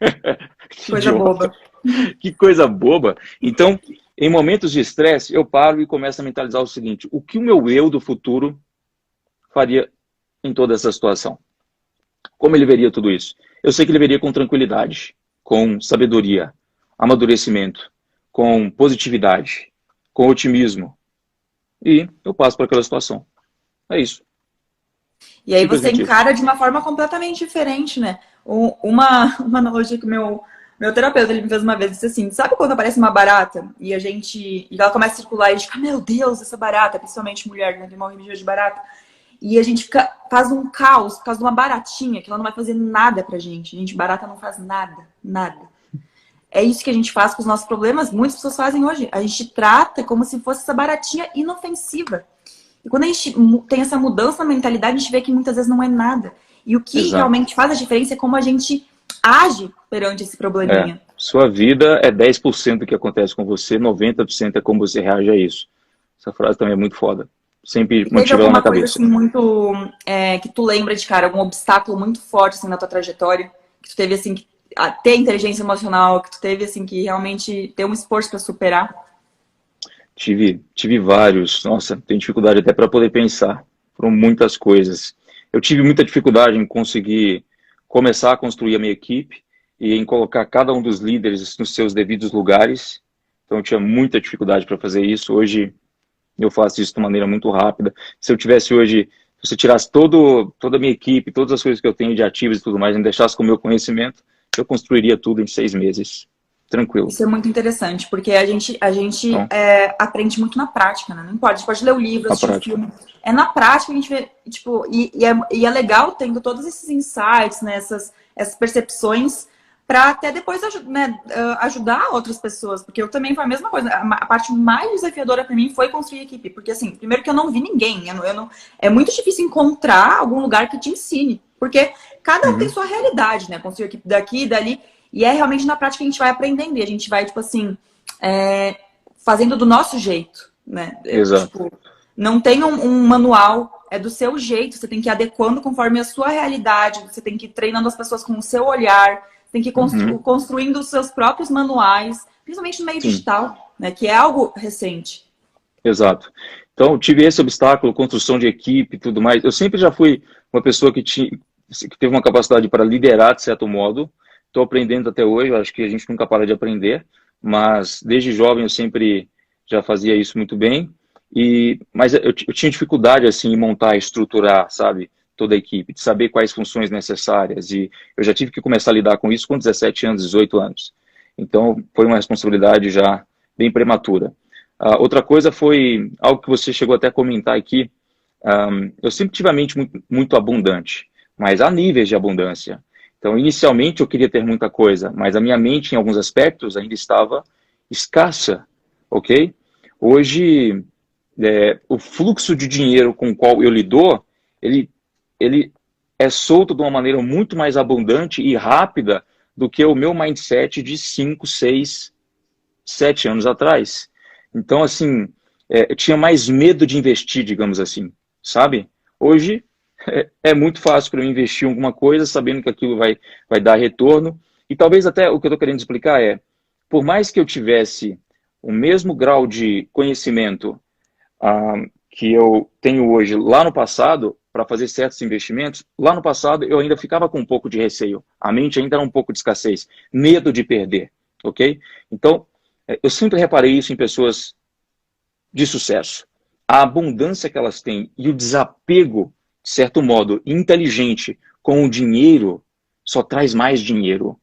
que Coisa idiota, boba. que coisa boba. Então, em momentos de estresse, eu paro e começo a mentalizar o seguinte: o que o meu eu do futuro faria em toda essa situação? Como ele veria tudo isso? Eu sei que ele veria com tranquilidade, com sabedoria, amadurecimento, com positividade, com otimismo. E eu passo por aquela situação. É isso. E aí você Simplesmente isso. encara de uma forma completamente diferente, né? Uma analogia que o meu terapeuta ele me fez uma vez, disse assim, sabe quando aparece uma barata e ela começa a circular e a gente fica, meu Deus, essa barata, principalmente mulher, né, que morre de barata. E a gente faz um caos por causa de uma baratinha, que ela não vai fazer nada pra gente. Gente, barata não faz nada, nada. É isso que a gente faz com os nossos problemas, muitas pessoas fazem hoje. A gente trata como se fosse essa baratinha inofensiva. E quando a gente tem essa mudança na mentalidade, a gente vê que muitas vezes não é nada. E o que Exato. realmente faz a diferença é como a gente age perante esse probleminha. Sua vida é 10% do que acontece com você, 90% é como você reage a isso. Essa frase também é muito foda. Sempre E teve mantive ela na alguma coisa cabeça. assim muito que tu lembra de cara, algum obstáculo muito forte assim na tua trajetória, que tu teve assim que ter inteligência emocional, que tu teve assim que realmente ter um esforço para superar? Tive vários. Nossa, tenho dificuldade até para poder pensar. Foram muitas coisas. Eu tive muita dificuldade em conseguir começar a construir a minha equipe e em colocar cada um dos líderes nos seus devidos lugares. Então eu tinha muita dificuldade para fazer isso. Hoje eu faço isso de maneira muito rápida. Se eu tivesse hoje, se você tirasse toda a minha equipe, todas as coisas que eu tenho de ativos e tudo mais, e me deixasse com o meu conhecimento, eu construiria tudo em 6 meses. Tranquilo. Isso é muito interessante, porque a gente Então, aprende muito na prática, né? Não importa, a gente pode ler o livro, a assistir o prática. filme. É na prática que a gente vê, tipo, e é legal tendo todos esses insights, né? Essas percepções, para até depois ajudar outras pessoas. Porque eu também foi a mesma coisa. A parte mais desafiadora para mim foi construir equipe. Porque, assim, primeiro que eu não vi ninguém. É muito difícil encontrar algum lugar que te ensine. Porque cada um tem Uhum. sua realidade, né? Construir equipe daqui e dali. E é realmente na prática que a gente vai aprendendo. E a gente vai, tipo assim, fazendo do nosso jeito, né? Exato. Tipo, não tem um manual, é do seu jeito. Você tem que ir adequando conforme a sua realidade. Você tem que ir treinando as pessoas com o seu olhar. Tem que ir Uhum. construindo os seus próprios manuais, principalmente no meio Sim. digital. né? Que é algo recente. Exato. Então, tive esse obstáculo, construção de equipe e tudo mais. Eu sempre já fui uma pessoa que teve uma capacidade para liderar, de certo modo. Estou aprendendo até hoje, eu acho que a gente nunca para de aprender, mas desde jovem eu sempre já fazia isso muito bem. Mas eu tinha dificuldade assim, em montar, estruturar, sabe, toda a equipe, de saber quais funções necessárias. E eu já tive que começar a lidar com isso com 17 anos, 18 anos. Então, foi uma responsabilidade já bem prematura. Outra coisa foi algo que você chegou até a comentar aqui. Eu sempre tive a mente muito abundante, mas há níveis de abundância. Então, inicialmente eu queria ter muita coisa, mas a minha mente, em alguns aspectos, ainda estava escassa, ok? Hoje, o fluxo de dinheiro com o qual eu lido, ele é solto de uma maneira muito mais abundante e rápida do que o meu mindset de 5, 6, 7 anos atrás. Então, assim, eu tinha mais medo de investir, digamos assim, sabe? Hoje é muito fácil para eu investir em alguma coisa, sabendo que aquilo vai dar retorno. E talvez até o que eu estou querendo explicar por mais que eu tivesse o mesmo grau de conhecimento que eu tenho hoje lá no passado, para fazer certos investimentos, lá no passado eu ainda ficava com um pouco de receio. A mente ainda era um pouco de escassez, medo de perder, ok? Então, eu sempre reparei isso em pessoas de sucesso. A abundância que elas têm e o desapego, de certo modo, inteligente com o dinheiro, só traz mais dinheiro.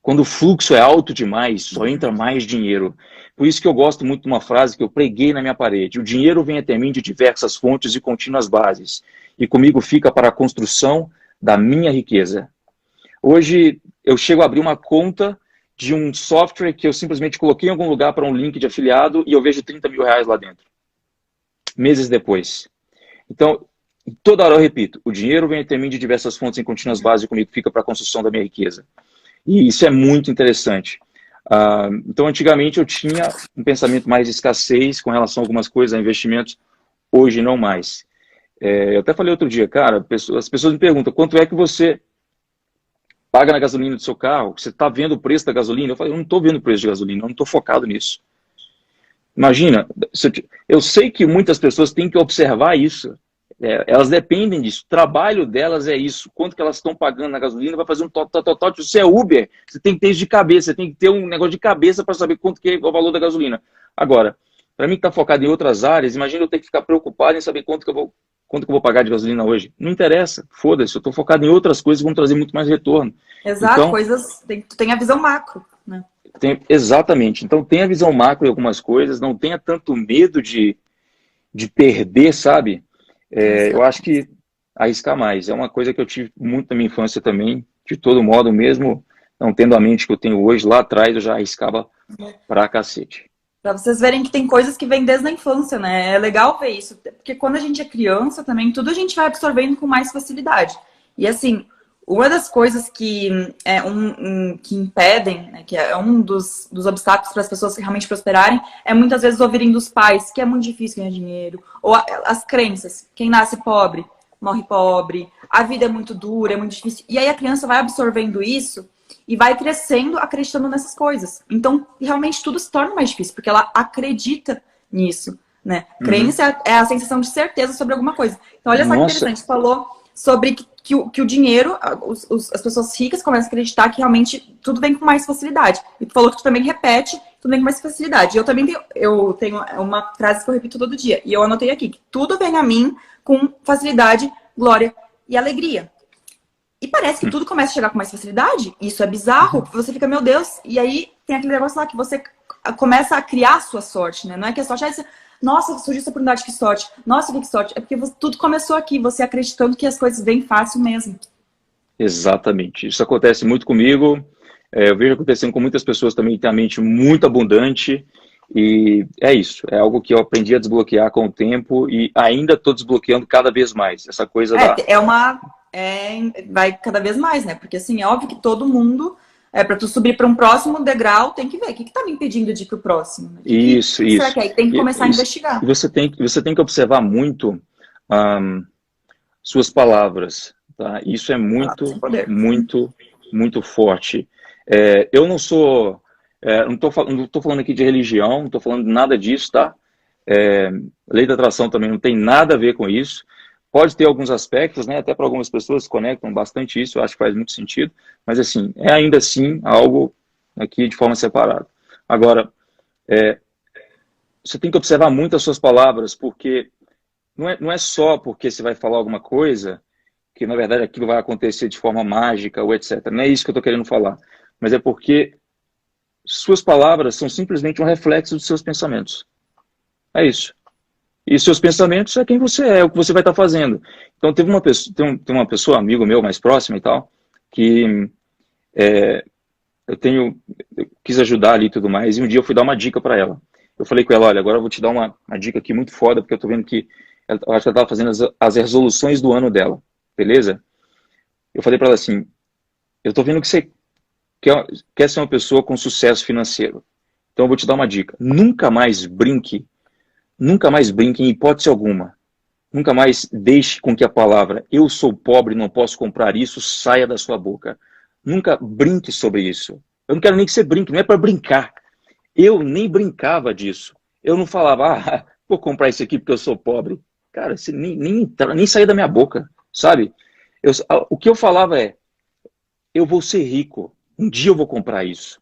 Quando o fluxo é alto demais, só entra mais dinheiro. Por isso que eu gosto muito de uma frase que eu preguei na minha parede. O dinheiro vem até mim de diversas fontes e contínuas bases. E comigo fica para a construção da minha riqueza. Hoje, eu chego a abrir uma conta de um software que eu simplesmente coloquei em algum lugar para um link de afiliado e eu vejo 30 mil reais lá dentro. Meses depois. Então, toda hora eu repito, o dinheiro vem até mim de diversas fontes em contínuas bases e comigo fica para a construção da minha riqueza. E isso é muito interessante. Então, antigamente eu tinha um pensamento mais de escassez com relação a algumas coisas, a investimentos, hoje não mais. Eu até falei outro dia, cara, as pessoas me perguntam, quanto é que você paga na gasolina do seu carro? Você está vendo o preço da gasolina? Eu falei, eu não estou vendo o preço de gasolina, eu não estou focado nisso. Imagina, eu sei que muitas pessoas têm que observar isso. Elas dependem disso. O trabalho delas é isso. Quanto que elas estão pagando na gasolina, vai fazer um total. Se você é Uber, você tem que ter isso de cabeça. Você tem que ter um negócio de cabeça para saber quanto que é o valor da gasolina. Agora, para mim que está focado em outras áreas, imagina eu ter que ficar preocupado em saber quanto que eu vou pagar de gasolina hoje. Não interessa, foda-se. Eu estou focado em outras coisas que vão trazer muito mais retorno. Exato, então, coisas... Tu tem a visão macro, né? Exatamente. Então, tenha visão macro em algumas coisas, não tenha tanto medo de perder, sabe? Eu acho que arriscar mais. É uma coisa que eu tive muito na minha infância também, de todo modo, mesmo não tendo a mente que eu tenho hoje, lá atrás eu já arriscava pra cacete. Pra vocês verem que tem coisas que vêm desde a infância, né? É legal ver isso, porque quando a gente é criança também, tudo a gente vai absorvendo com mais facilidade. E assim, uma das coisas que que impedem, né, que é um dos obstáculos para as pessoas realmente prosperarem, é muitas vezes ouvirem dos pais que é muito difícil ganhar dinheiro, ou as crenças, quem nasce pobre, morre pobre, a vida é muito dura, é muito difícil. E aí a criança vai absorvendo isso e vai crescendo acreditando nessas coisas. Então, realmente tudo se torna mais difícil, porque ela acredita nisso, né? Crença é a sensação de certeza sobre alguma coisa. Então, olha só que interessante, você falou sobre que o dinheiro, as pessoas ricas começam a acreditar que realmente tudo vem com mais facilidade. E tu falou que tu também repete, tudo vem com mais facilidade. Eu também tenho uma frase que eu repito todo dia, e eu anotei aqui, que tudo vem a mim com facilidade, glória e alegria. E parece que tudo começa a chegar com mais facilidade. Isso é bizarro. Você fica, meu Deus. E aí tem aquele negócio lá que você começa a criar a sua sorte, né? Não é que a sorte é... Nossa, surgiu essa oportunidade, que sorte. Nossa, que sorte. É porque tudo começou aqui, você acreditando que as coisas vêm fácil mesmo. Exatamente. Isso acontece muito comigo. Eu vejo acontecendo com muitas pessoas também que têm a mente muito abundante. E é isso. É algo que eu aprendi a desbloquear com o tempo e ainda estou desbloqueando cada vez mais. Essa coisa vai cada vez mais, né? Porque assim, é óbvio que todo mundo, para tu subir para um próximo degrau, tem que ver o que está me impedindo de ir para o próximo. Né? Isso. Será que é? Tem que começar a investigar. E você tem que observar muito suas palavras, tá? Isso é muito, muito, muito forte. Eu não sou não tô falando aqui de religião, não estou falando de nada disso, tá? Lei da atração também não tem nada a ver com isso. Pode ter alguns aspectos, né? Até para algumas pessoas conectam bastante isso, eu acho que faz muito sentido. Mas, assim, é ainda assim algo aqui de forma separada. Agora, você tem que observar muito as suas palavras, porque não é só porque você vai falar alguma coisa que, na verdade, aquilo vai acontecer de forma mágica ou etc. Não é isso que eu estou querendo falar. Mas é porque suas palavras são simplesmente um reflexo dos seus pensamentos. É isso. E seus pensamentos é quem você é o que você vai estar fazendo. Então, teve uma pessoa, tem uma pessoa, amigo meu, mais próximo e tal, que eu quis ajudar ali e tudo mais, e um dia eu fui dar uma dica para ela. Eu falei com ela, olha, agora eu vou te dar uma dica aqui muito foda, porque eu tô vendo que eu acho que ela estava fazendo as resoluções do ano dela, beleza? Eu falei para ela assim, eu tô vendo que você quer ser uma pessoa com sucesso financeiro. Então eu vou te dar uma dica. Nunca mais brinque em hipótese alguma. Nunca mais deixe com que a palavra eu sou pobre, não posso comprar isso, saia da sua boca. Nunca brinque sobre isso. Eu não quero nem que você brinque, não é para brincar. Eu nem brincava disso. Eu não falava, vou comprar isso aqui porque eu sou pobre. Cara, você nem saía da minha boca, sabe? O que eu falava é, eu vou ser rico. Um dia eu vou comprar isso.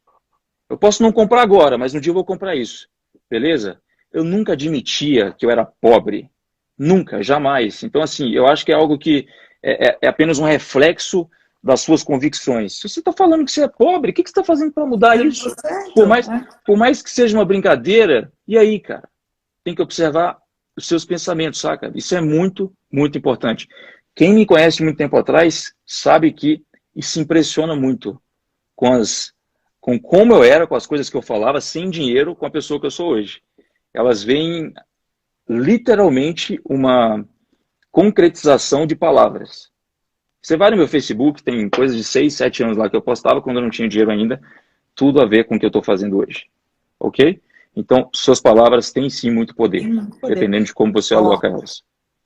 Eu posso não comprar agora, mas um dia eu vou comprar isso. Beleza? Eu nunca admitia que eu era pobre. Nunca, jamais. Então, assim, eu acho que é algo que é apenas um reflexo das suas convicções. Se você está falando que você é pobre, o que você está fazendo para mudar isso? Por mais que seja uma brincadeira, e aí, cara? Tem que observar os seus pensamentos, saca? Isso é muito, muito importante. Quem me conhece muito tempo atrás sabe que isso impressiona muito com como eu era, com as coisas que eu falava, sem dinheiro, com a pessoa que eu sou hoje. Elas veem literalmente uma concretização de palavras. Você vai no meu Facebook, tem coisa de 6, 7 anos lá que eu postava quando eu não tinha dinheiro ainda, tudo a ver com o que eu estou fazendo hoje. Ok? Então, suas palavras têm sim muito poder, dependendo de como você aloca elas.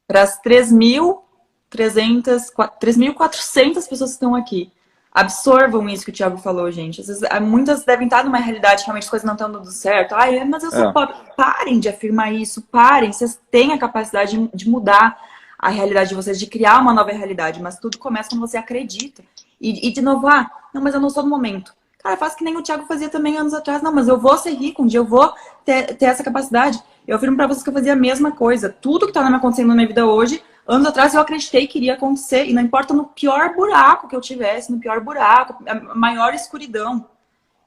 Para as 3.400 pessoas que estão aqui, absorvam isso que o Thiago falou, gente. Às vezes, muitas devem estar numa realidade que realmente as coisas não estão dando certo. Ai, mas eu sou pobre. Parem de afirmar isso, parem. Vocês têm a capacidade de mudar a realidade de vocês, de criar uma nova realidade, mas tudo começa quando você acredita. E de novo, não, mas eu não sou no momento. Cara, faz que nem o Thiago fazia também anos atrás. Não, mas eu vou ser rico, um dia eu vou ter essa capacidade. Eu afirmo pra vocês que eu fazia a mesma coisa. Tudo que tá acontecendo na minha vida hoje, anos atrás eu acreditei que iria acontecer. E não importa no pior buraco que eu tivesse, no pior buraco, a maior escuridão.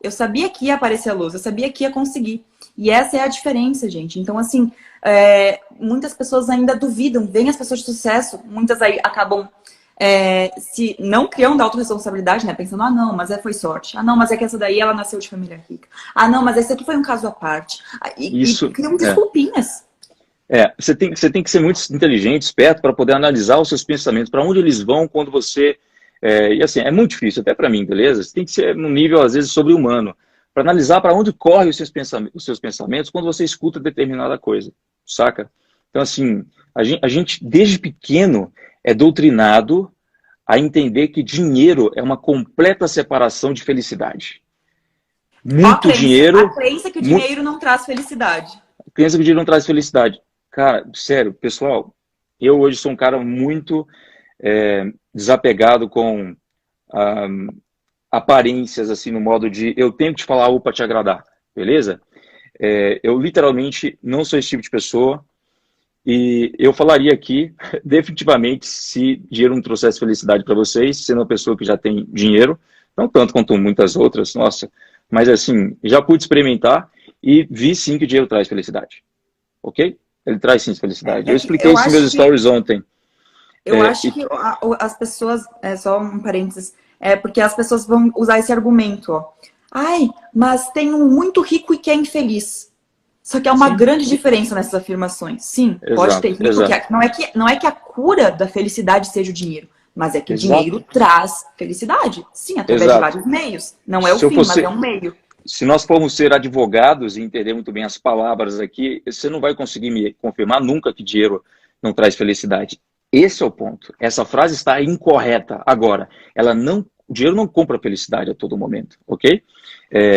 Eu sabia que ia aparecer a luz, eu sabia que ia conseguir. E essa é a diferença, gente. Então, assim, muitas pessoas ainda duvidam, veem as pessoas de sucesso, muitas aí acabam se não criando autorresponsabilidade, né? Pensando, não, mas foi sorte. Não, mas é que essa daí ela nasceu de família rica. Não, mas esse aqui foi um caso à parte. E criam desculpinhas. Você tem que ser muito inteligente, esperto, para poder analisar os seus pensamentos, para onde eles vão quando você... e assim, é muito difícil, até para mim, beleza? Você tem que ser num nível, às vezes, sobre-humano, para analisar para onde correm os seus pensamentos quando você escuta determinada coisa, saca? Então, assim, a gente desde pequeno, é doutrinado a entender que dinheiro é uma completa separação de felicidade. Muito dinheiro... A crença que o dinheiro não traz felicidade. A crença que o dinheiro não traz felicidade. Cara, sério, pessoal, eu hoje sou um cara muito desapegado com aparências, assim, no modo de eu tenho que te falar algo para te agradar, beleza? Eu literalmente não sou esse tipo de pessoa. E eu falaria aqui, definitivamente, se dinheiro não trouxesse felicidade para vocês, sendo uma pessoa que já tem dinheiro, não tanto quanto muitas outras, nossa, mas assim, já pude experimentar e vi sim que o dinheiro traz felicidade, ok? Ele traz sim felicidade. Eu expliquei isso nos meus stories ontem. Eu acho que as pessoas, só um parênteses, porque as pessoas vão usar esse argumento, ó. Ai, mas tem um muito rico e que é infeliz. Só que há uma grande diferença nessas afirmações. Sim, pode ter rico. Não é que a cura da felicidade seja o dinheiro, mas é que o dinheiro traz felicidade. Sim, através de vários meios. Não é o fim, mas é um meio. Se nós formos ser advogados e entender muito bem as palavras aqui, você não vai conseguir me confirmar nunca que dinheiro não traz felicidade. Esse é o ponto. Essa frase está incorreta. Agora, o dinheiro não compra felicidade a todo momento, ok?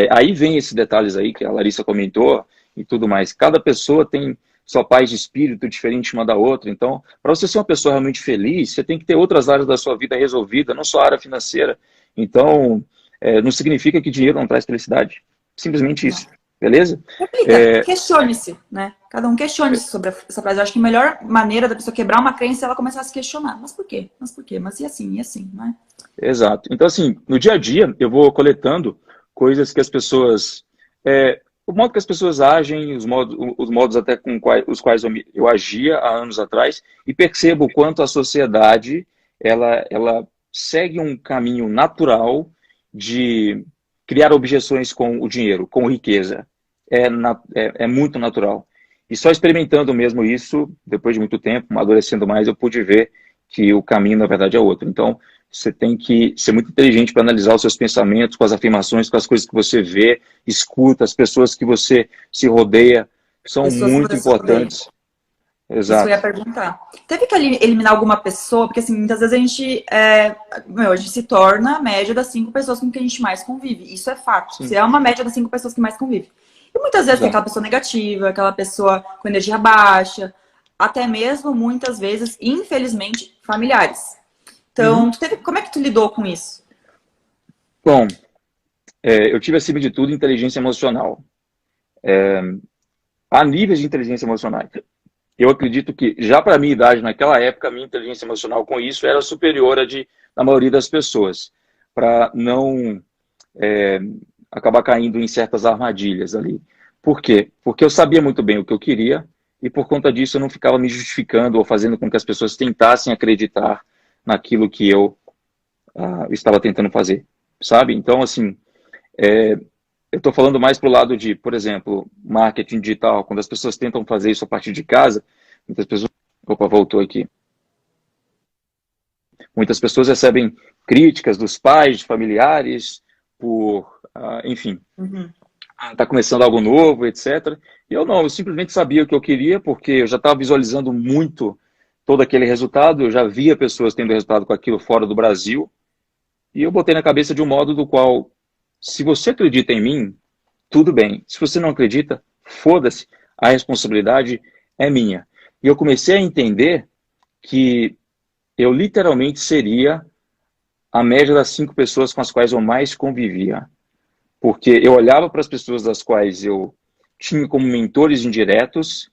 Aí vem esses detalhes aí que a Larissa comentou e tudo mais. Cada pessoa tem sua paz de espírito diferente uma da outra. Então, para você ser uma pessoa realmente feliz, você tem que ter outras áreas da sua vida resolvidas, não só a área financeira. Então, não significa que dinheiro não traz felicidade. Simplesmente isso. Beleza? Reflita, questione-se, né? Cada um questione-se sobre essa frase. Eu acho que a melhor maneira da pessoa quebrar uma crença é ela começar a se questionar. Mas por quê? Mas por quê? Mas e assim, não é? Exato. Então, assim, no dia a dia, eu vou coletando coisas que as pessoas... o modo que as pessoas agem, os modos até com os quais eu agia há anos atrás, e percebo o quanto a sociedade, ela segue um caminho natural de criar objeções com o dinheiro, com riqueza. É muito natural. E só experimentando mesmo isso, depois de muito tempo, amadurecendo mais, eu pude ver que o caminho, na verdade, é outro. Então, você tem que ser muito inteligente para analisar os seus pensamentos, com as afirmações, com as coisas que você vê, escuta, as pessoas que você se rodeia, são Pessoas que muito você odeia. importantes. Isso eu ia Exato. perguntar. Teve que eliminar alguma pessoa? Porque, assim, muitas vezes a gente se torna a média das 5 pessoas com quem a gente mais convive. Isso é fato. Sim, Você é uma média das 5 pessoas que mais convive. E muitas vezes tem exato. aquela pessoa negativa, aquela pessoa com energia baixa, até mesmo, muitas vezes, infelizmente, familiares. Então, Uhum. como é que tu lidou com isso? Bom, eu tive, acima de tudo, inteligência emocional. Há níveis de inteligência emocional. Eu acredito que, já para a minha idade, naquela época, a minha inteligência emocional com isso era superior à da maioria das pessoas, para não acabar caindo em certas armadilhas ali. Por quê? Porque eu sabia muito bem o que eu queria e, por conta disso, eu não ficava me justificando ou fazendo com que as pessoas tentassem acreditar naquilo que eu estava tentando fazer, sabe? Então, assim, eu estou falando mais para o lado de, por exemplo, marketing digital, quando as pessoas tentam fazer isso a partir de casa, muitas pessoas... Opa, voltou aqui. Muitas pessoas recebem críticas dos pais, de familiares, enfim, Uhum. está começando algo novo, etc. E eu não, eu simplesmente sabia o que eu queria, porque eu já estava visualizando muito todo aquele resultado, eu já via pessoas tendo resultado com aquilo fora do Brasil, e eu botei na cabeça de um modo do qual, se você acredita em mim, tudo bem. Se você não acredita, foda-se, a responsabilidade é minha. E eu comecei a entender que eu literalmente seria a média das 5 pessoas com as quais eu mais convivia. Porque eu olhava para as pessoas das quais eu tinha como mentores indiretos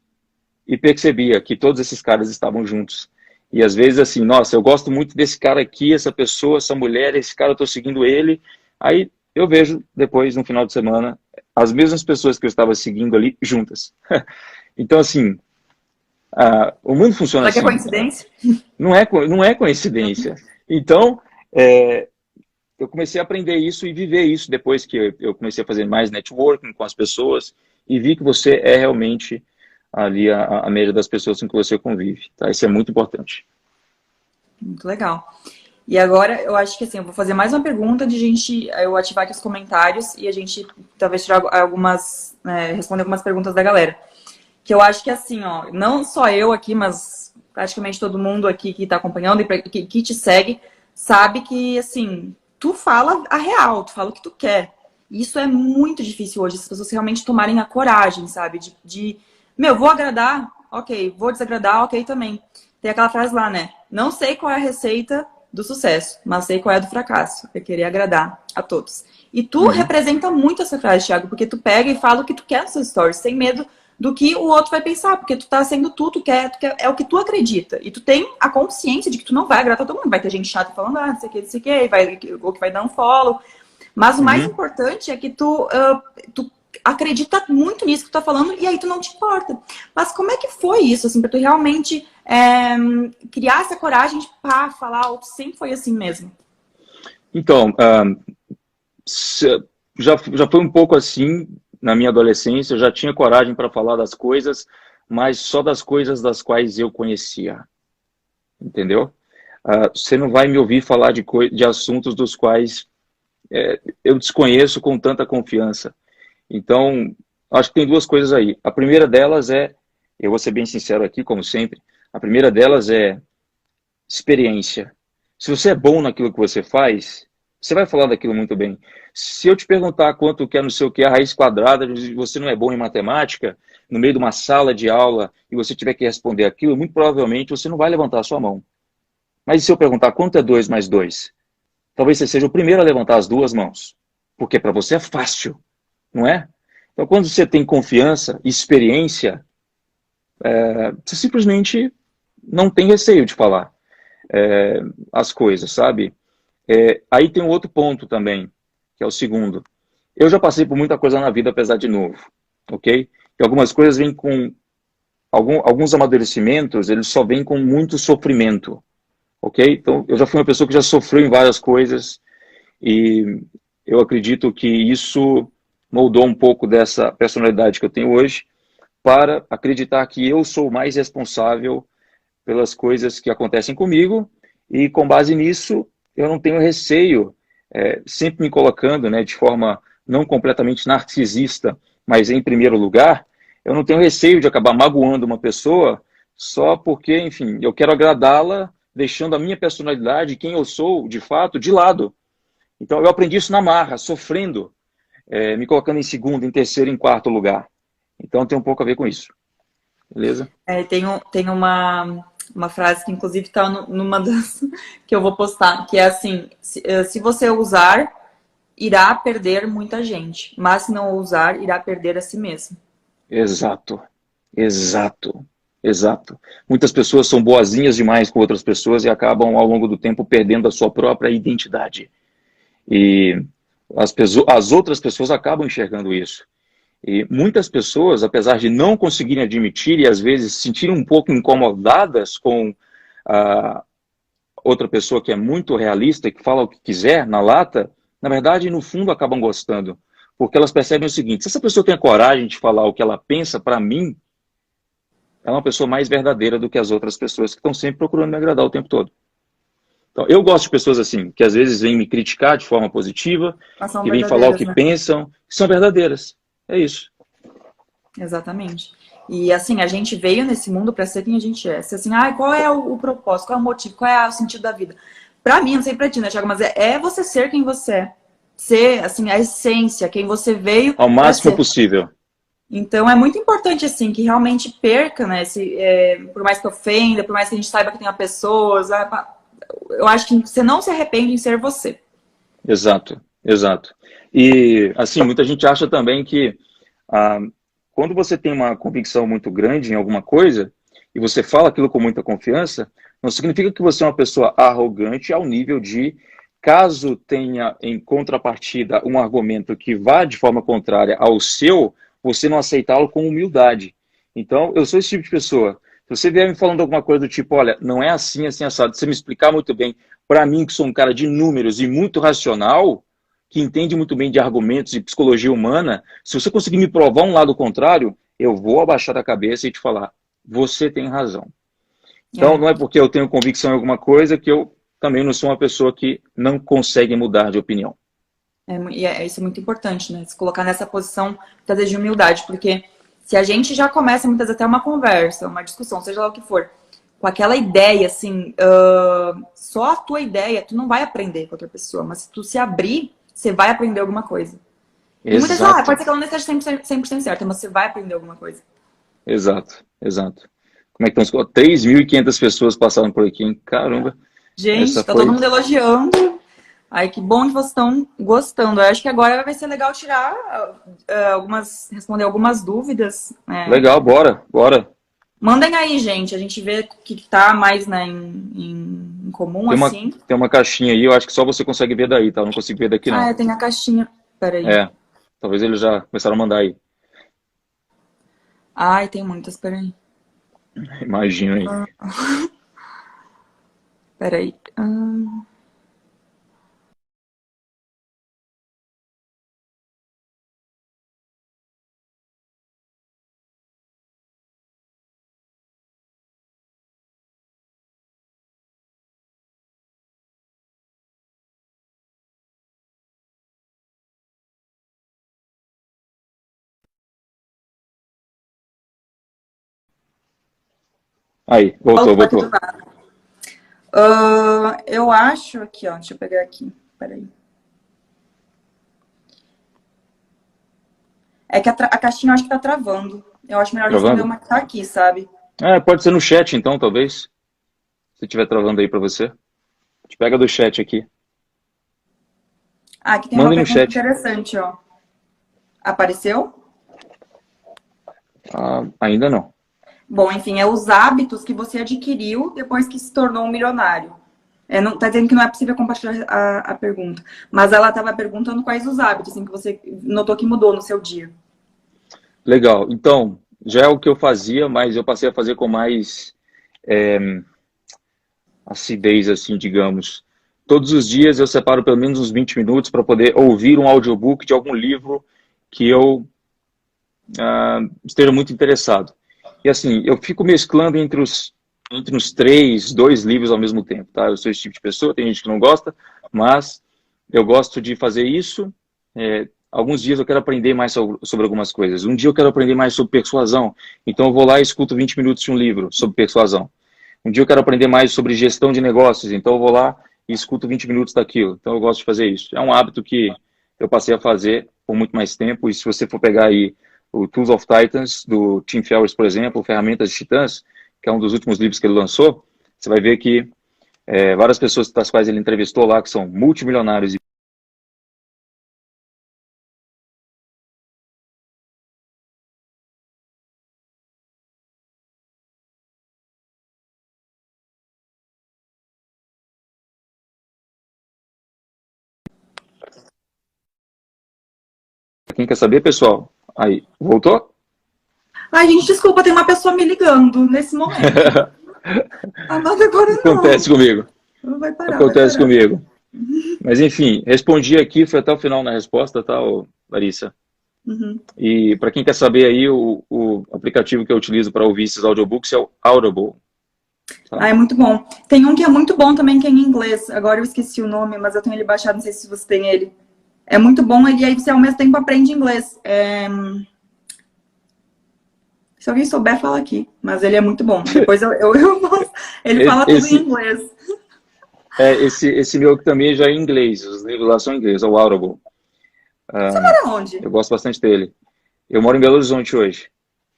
e percebia que todos esses caras estavam juntos. E às vezes assim, nossa, eu gosto muito desse cara aqui, essa pessoa, essa mulher, esse cara, eu estou seguindo ele. Aí eu vejo depois, no final de semana, as mesmas pessoas que eu estava seguindo ali juntas. Então, assim, o mundo funciona Será que é assim. coincidência? Não é coincidência. Então, eu comecei a aprender isso e viver isso depois que eu comecei a fazer mais networking com as pessoas e vi que você é realmente ali a média das pessoas com que você convive. Tá? Isso é muito importante. Muito legal. E agora, eu acho que assim, eu vou fazer mais uma pergunta eu ativar aqui os comentários e a gente talvez tirar responder algumas perguntas da galera. Que eu acho que assim, ó, não só eu aqui, mas praticamente todo mundo aqui que tá acompanhando e que te segue, sabe que, assim, tu fala a real, tu fala o que tu quer. E isso é muito difícil hoje, as pessoas realmente tomarem a coragem, sabe? Meu, vou agradar, ok, vou desagradar, ok também. Tem aquela frase lá, né? Não sei qual é a receita do sucesso, mas sei qual é a do fracasso. É querer agradar a todos. E tu representa muito essa frase, Thiago, porque tu pega e fala o que tu quer nos seus stories, sem medo do que o outro vai pensar, porque tu tá sendo tu quer, é o que tu acredita. E tu tem a consciência de que tu não vai agradar todo mundo. Vai ter gente chata falando, não sei o que, ou que vai dar um follow. Mas o mais importante é que tu acredita muito nisso que tu tá falando e aí tu não te importa. Mas como é que foi isso, assim, pra tu realmente criar essa coragem de falar, ou sempre foi assim mesmo? Então, já foi um pouco assim na minha adolescência, eu já tinha coragem para falar das coisas, mas só das coisas das quais eu conhecia, entendeu? Você não vai me ouvir falar de assuntos dos quais eu desconheço com tanta confiança. Então, acho que tem duas coisas aí. A primeira delas eu vou ser bem sincero aqui, como sempre, a primeira delas é experiência. Se você é bom naquilo que você faz, Você vai falar daquilo muito bem. Se eu te perguntar quanto que é não sei o que, a raiz quadrada, e você não é bom em matemática, no meio de uma sala de aula, e você tiver que responder aquilo, muito provavelmente você não vai levantar a sua mão. Mas e se eu perguntar quanto é 2 mais 2? Talvez você seja o primeiro a levantar as duas mãos. Porque para você é fácil, não é? Então, quando você tem confiança, experiência, você simplesmente não tem receio de falar as coisas, sabe? Aí tem um outro ponto também, que é o segundo. Eu já passei por muita coisa na vida, apesar de novo, ok? E algumas coisas vêm com... alguns amadurecimentos, eles só vêm com muito sofrimento, ok? Então, eu já fui uma pessoa que já sofreu em várias coisas e eu acredito que isso moldou um pouco dessa personalidade que eu tenho hoje para acreditar que eu sou mais responsável pelas coisas que acontecem comigo e com base nisso eu não tenho receio, sempre me colocando, né, de forma não completamente narcisista, mas em primeiro lugar, eu não tenho receio de acabar magoando uma pessoa só porque, enfim, eu quero agradá-la, deixando a minha personalidade, quem eu sou, de fato, de lado. Então eu aprendi isso na marra, sofrendo, me colocando em segundo, em terceiro, em quarto lugar. Então tem um pouco a ver com isso. Beleza? Tem uma frase que inclusive está numa das que eu vou postar, que é assim, se você usar, irá perder muita gente, mas se não usar, irá perder a si mesmo. Exato, exato, exato. Muitas pessoas são boazinhas demais com outras pessoas e acabam, ao longo do tempo, perdendo a sua própria identidade. E as outras pessoas acabam enxergando isso. E muitas pessoas, apesar de não conseguirem admitir e às vezes se sentirem um pouco incomodadas com a outra pessoa que é muito realista e que fala o que quiser na lata, na verdade, no fundo, acabam gostando. Porque elas percebem o seguinte: se essa pessoa tem a coragem de falar o que ela pensa para mim, ela é uma pessoa mais verdadeira do que as outras pessoas que estão sempre procurando me agradar o tempo todo. Então, eu gosto de pessoas assim, que às vezes vêm me criticar de forma positiva, Mas são que vêm falar o verdadeiras, que né? pensam, que são verdadeiras. É isso. Exatamente. E assim, a gente veio nesse mundo para ser quem a gente é. Se assim, ah, qual é o propósito, qual é o motivo, qual é o sentido da vida? Pra mim, não sei pra ti, né, Thiago, mas é você ser quem você é. Ser, assim, a essência, quem você veio Ao para máximo ser. possível. Então é muito importante, assim, que realmente perca, né? Por mais que ofenda, por mais que a gente saiba que tem pessoas, eu acho que você não se arrepende em ser você. Exato, exato. E, assim, muita gente acha também que ah, quando você tem uma convicção muito grande em alguma coisa e você fala aquilo com muita confiança, não significa que você é uma pessoa arrogante ao nível de, caso tenha em contrapartida um argumento que vá de forma contrária ao seu, você não aceitá-lo com humildade. Então, eu sou esse tipo de pessoa. Se você vier me falando alguma coisa do tipo, olha, não é assim, assim, assado, você me explicar muito bem, para mim, que sou um cara de números e muito racional, que entende muito bem de argumentos e psicologia humana, se você conseguir me provar um lado contrário, eu vou abaixar a cabeça e te falar, você tem razão. Então, É, não é porque eu tenho convicção em alguma coisa que eu também não sou uma pessoa que não consegue mudar de opinião. isso é muito importante, né? Se colocar nessa posição, muitas vezes, de humildade, porque se a gente já começa, muitas vezes, até uma conversa, uma discussão, seja lá o que for, com aquela ideia, assim, só a tua ideia, tu não vai aprender com outra pessoa, mas se tu se abrir, você vai aprender alguma coisa. E muitas vezes, Exato, pode ser que ela não esteja 100% certa, mas você vai aprender alguma coisa. exato, exato. Como é que estão? 3.500 pessoas passaram por aqui, hein? Caramba, essa Gente, tá todo foi mundo elogiando. Ai, que bom que vocês estão gostando. Eu acho que agora vai ser legal tirar responder algumas dúvidas, né? legal, bora, bora. Mandem aí, gente. A gente vê o que tá mais, né, em comum, assim. Tem uma caixinha aí, eu acho que só você consegue ver daí, tá? Eu não consigo ver daqui, Ah, não. tem a caixinha. Peraí. É, talvez eles já começaram a mandar aí. Ai, tem muitas, peraí. Imagina aí. Peraí. Aí, voltou, Voltou aqui do voltou. nada. Eu acho aqui, ó. Deixa eu pegar aqui. Peraí. É que a caixinha eu acho que tá travando. Eu acho melhor responder Travando? uma que tá aqui, sabe? Pode ser no chat então, talvez. Se estiver travando aí para você. A gente pega do chat aqui. Ah, aqui tem uma Mandem no pergunta chat. interessante, ó. Apareceu? Ainda não. Bom, enfim, é os hábitos que você adquiriu depois que se tornou um milionário. Não, tá dizendo que não é possível compartilhar a pergunta. Mas ela estava perguntando quais os hábitos assim, que você notou que mudou no seu dia. Legal. Então, já é o que eu fazia, mas eu passei a fazer com mais acidez, assim, digamos. Todos os dias eu separo pelo menos uns 20 minutos para poder ouvir um audiobook de algum livro que eu esteja muito interessado. E assim, eu fico mesclando entre os 2 livros ao mesmo tempo, tá? Eu sou esse tipo de pessoa, tem gente que não gosta, mas eu gosto de fazer isso. Alguns dias eu quero aprender mais sobre algumas coisas. Um dia eu quero aprender mais sobre persuasão, então eu vou lá e escuto 20 minutos de um livro sobre persuasão. Um dia eu quero aprender mais sobre gestão de negócios, então eu vou lá e escuto 20 minutos daquilo. Então eu gosto de fazer isso. É um hábito que eu passei a fazer por muito mais tempo, e se você for pegar aí o Tools of Titans, do Tim Ferriss, por exemplo, Ferramentas de Titãs, que é um dos últimos livros que ele lançou, você vai ver que várias pessoas das quais ele entrevistou lá, que são multimilionários e quem quer saber, pessoal? Aí, voltou? Ai, gente, desculpa, tem uma pessoa me ligando nesse momento. Ah, mas agora não. Acontece comigo. Vai parar, vai Acontece parar. comigo. Mas enfim, respondi aqui, foi até o final na resposta, tá, Larissa? Uhum. E para quem quer saber aí, o aplicativo que eu utilizo para ouvir esses audiobooks é o Audible. Tá? Ah, é muito bom. Tem um que é muito bom também, que é em inglês. Agora eu esqueci o nome, mas eu tenho ele baixado, não sei se você tem ele. É muito bom, e aí você ao mesmo tempo aprende inglês. Se alguém souber, fala aqui. Mas ele é muito bom. Depois eu posso... Ele fala tudo em inglês. Esse meu também já é em inglês, os livros lá são em inglês, é o Audible. Você mora onde? Eu gosto bastante dele. Eu moro em Belo Horizonte hoje.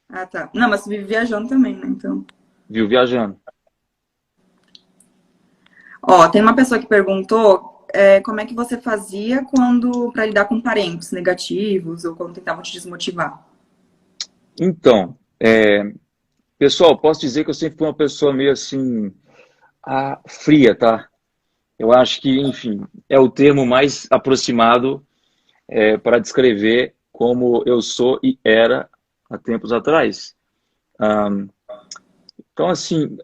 Ah, tá. Não, mas você vive viajando também, né? Então... Viu viajando. Ó, tem uma pessoa que perguntou como é que você fazia para lidar com parentes negativos ou quando tentavam te desmotivar. Então, pessoal, posso dizer que eu sempre fui uma pessoa meio assim, fria, tá? Eu acho que, enfim, é o termo mais aproximado para descrever como eu sou e era há tempos atrás. Então, assim,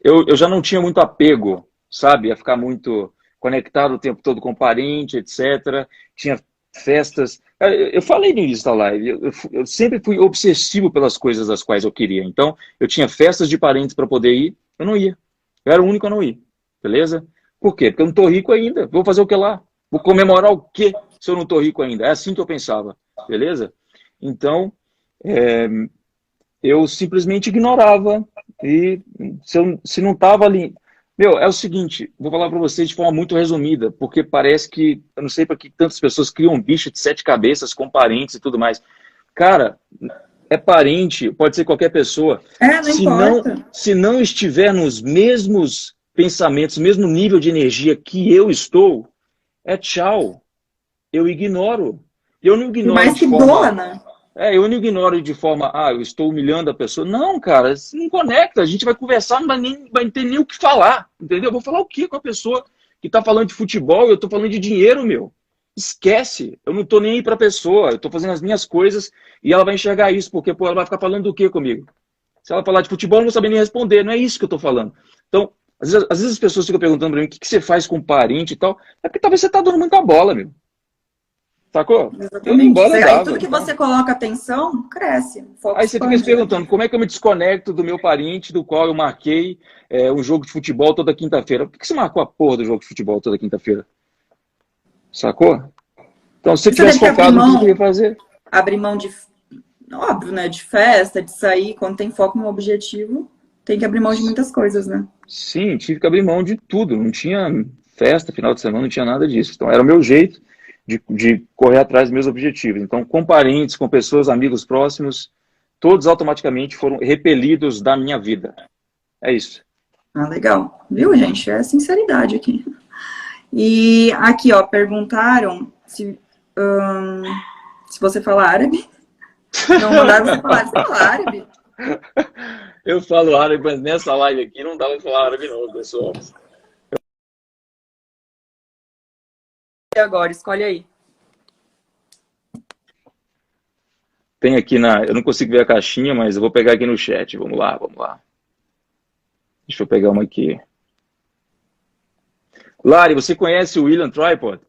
eu já não tinha muito apego, sabe? A ficar muito conectado o tempo todo com parente, etc. Tinha festas. Eu falei no início da live, eu sempre fui obsessivo pelas coisas das quais eu queria. Então, eu tinha festas de parentes para poder ir, eu não ia. Eu era o único a não ir, beleza? Por quê? Porque eu não estou rico ainda. Vou fazer o que lá? Vou comemorar o quê se eu não estou rico ainda? É assim que eu pensava, beleza? Então, eu simplesmente ignorava. E se não estava ali... Meu, é o seguinte, vou falar para vocês de forma muito resumida, porque parece que, eu não sei para que tantas pessoas criam um bicho de 7 cabeças com parentes e tudo mais. Cara, é parente, pode ser qualquer pessoa. Não importa. Se não estiver nos mesmos pensamentos, mesmo nível de energia que eu estou, tchau. Eu ignoro. Eu não ignoro mais que doa, né? eu não ignoro de forma, eu estou humilhando a pessoa. Não, cara, se não conecta, a gente vai conversar, não vai ter nem o que falar, entendeu? Eu vou falar o quê com a pessoa que está falando de futebol, eu estou falando de dinheiro, meu. Esquece, eu não estou nem aí para a pessoa, eu estou fazendo as minhas coisas e ela vai enxergar isso, porque ela vai ficar falando do quê comigo? Se ela falar de futebol, eu não vou saber nem responder, não é isso que eu estou falando. Então, às vezes as pessoas ficam perguntando para mim o que você faz com parente e tal, é porque talvez você está dando muita bola, meu. Sacou? Exatamente. Aí tudo que você coloca atenção, cresce. Aí você fica se perguntando, como é que eu me desconecto do meu parente, do qual eu marquei um jogo de futebol toda quinta-feira? Por que você marcou a porra do jogo de futebol toda quinta-feira? Sacou? Então, se você tivesse focado no que eu ia fazer... Abrir mão de... Óbvio, né? De festa, de sair. Quando tem foco no objetivo, tem que abrir mão de muitas coisas, né? Sim, tive que abrir mão de tudo. Não tinha festa, final de semana, não tinha nada disso. Então, era o meu jeito de correr atrás dos meus objetivos. Então, com parentes, com pessoas, amigos próximos, todos automaticamente foram repelidos da minha vida. É isso. Ah, legal. Viu, gente? É sinceridade aqui. E aqui, ó, perguntaram se você fala árabe. Não mandaram você falar. Você fala árabe? Eu falo árabe, mas nessa live aqui não dá pra falar árabe não, pessoal. E agora, escolhe aí. Tem aqui eu não consigo ver a caixinha, mas eu vou pegar aqui no chat. Vamos lá, vamos lá. Deixa eu pegar uma aqui. Lari, você conhece o William Tripod?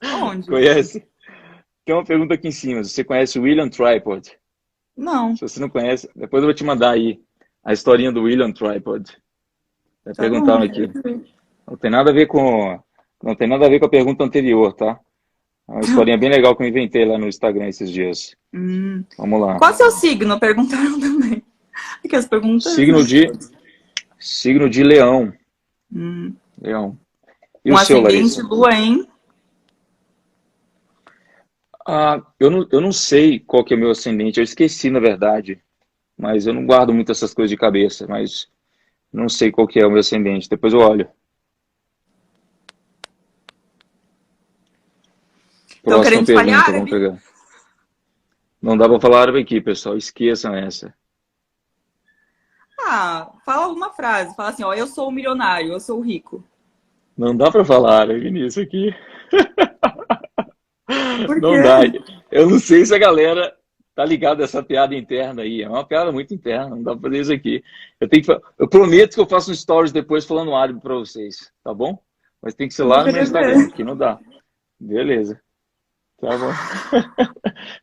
Onde? Conhece? Tem uma pergunta aqui em cima. Você conhece o William Tripod? Não. Se você não conhece, depois eu vou te mandar aí a historinha do William Tripod. Vai Tá perguntar bom. aqui. Não tem nada a ver com a pergunta anterior, tá? É uma historinha bem legal que eu inventei lá no Instagram esses dias. Vamos lá. Qual é o seu signo? Perguntaram também. Aqui as perguntas. Signo de Leão. Leão. E Um o seu, ascendente, Larissa? lua em... Eu não sei qual que é o meu ascendente. Eu esqueci, na verdade. Mas eu não guardo muito essas coisas de cabeça. Mas não sei qual que é o meu ascendente. Depois eu olho. Estão querendo Próxima espalhar pergunta, vamos pegar. Não dá para falar árabe aqui, pessoal. Esqueçam essa. Fala alguma frase. Fala assim, ó, eu sou o milionário, eu sou o rico. Não dá para falar árabe nisso aqui. Por quê? Não dá. Eu não sei se a galera tá ligada a essa piada interna aí. É uma piada muito interna, não dá pra fazer isso aqui. Eu prometo que eu faço um stories depois falando árabe para vocês, tá bom? Mas tem que ser lá no meu Instagram, aqui não dá. Beleza. Tá bom.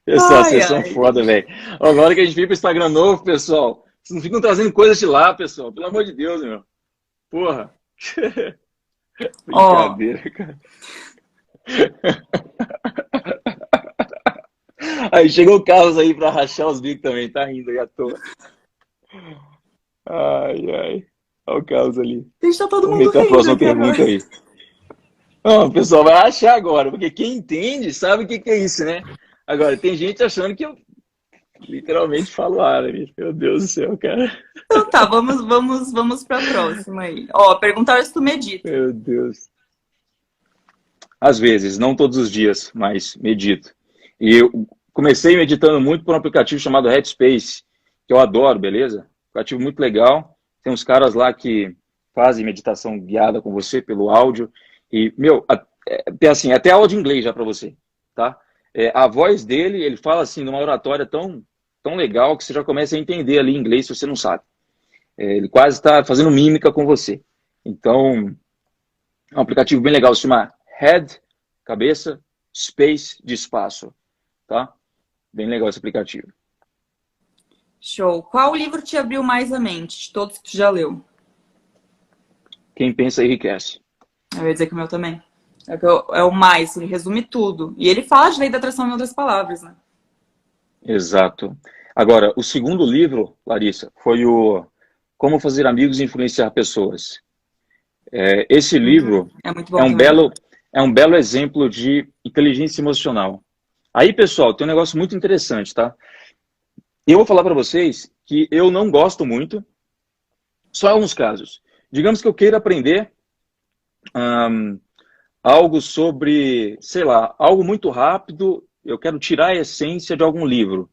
Pessoal, vocês são foda, velho. Agora que a gente vem pro Instagram novo, pessoal, vocês não ficam trazendo coisas de lá, pessoal. Pelo amor de Deus, meu. Porra. Brincadeira, cara. Aí chegou o Carlos aí pra rachar os bicos também, tá rindo aí à toa. Ai, ai. Olha o Carlos ali. Deixa todo Vamos mundo meter a rindo próxima aqui pergunta agora. aí. Não, o pessoal vai achar agora, porque quem entende sabe o que é isso, né? Agora, tem gente achando que eu literalmente falo árabe. Meu Deus do céu, cara. Então tá, vamos pra próxima aí. Ó, perguntaram se tu medita. Meu Deus. Às vezes, não todos os dias, mas medito. E eu comecei meditando muito por um aplicativo chamado Headspace, que eu adoro, beleza? Aplicativo muito legal. Tem uns caras lá que fazem meditação guiada com você pelo áudio. E, meu, assim, até aula de inglês já para você, tá? A voz dele, ele fala assim, numa oratória tão legal que você já começa a entender ali inglês se você não sabe. Ele quase está fazendo mímica com você. Então, é um aplicativo bem legal, se chama Head, cabeça, Space, de espaço, tá? Bem legal esse aplicativo. Show. Qual livro te abriu mais a mente de todos que tu já leu? Quem pensa enriquece. Eu ia dizer que o meu também. É o mais, ele resume tudo. E ele fala de lei da atração em outras palavras, né? Exato. Agora, o segundo livro, Larissa, foi o Como Fazer Amigos e Influenciar Pessoas. Esse livro é muito bom é um belo exemplo de inteligência emocional. Aí, pessoal, tem um negócio muito interessante, tá? Eu vou falar para vocês que eu não gosto muito, só em alguns casos. Digamos que eu queira aprender algo sobre, sei lá, algo muito rápido, eu quero tirar a essência de algum livro,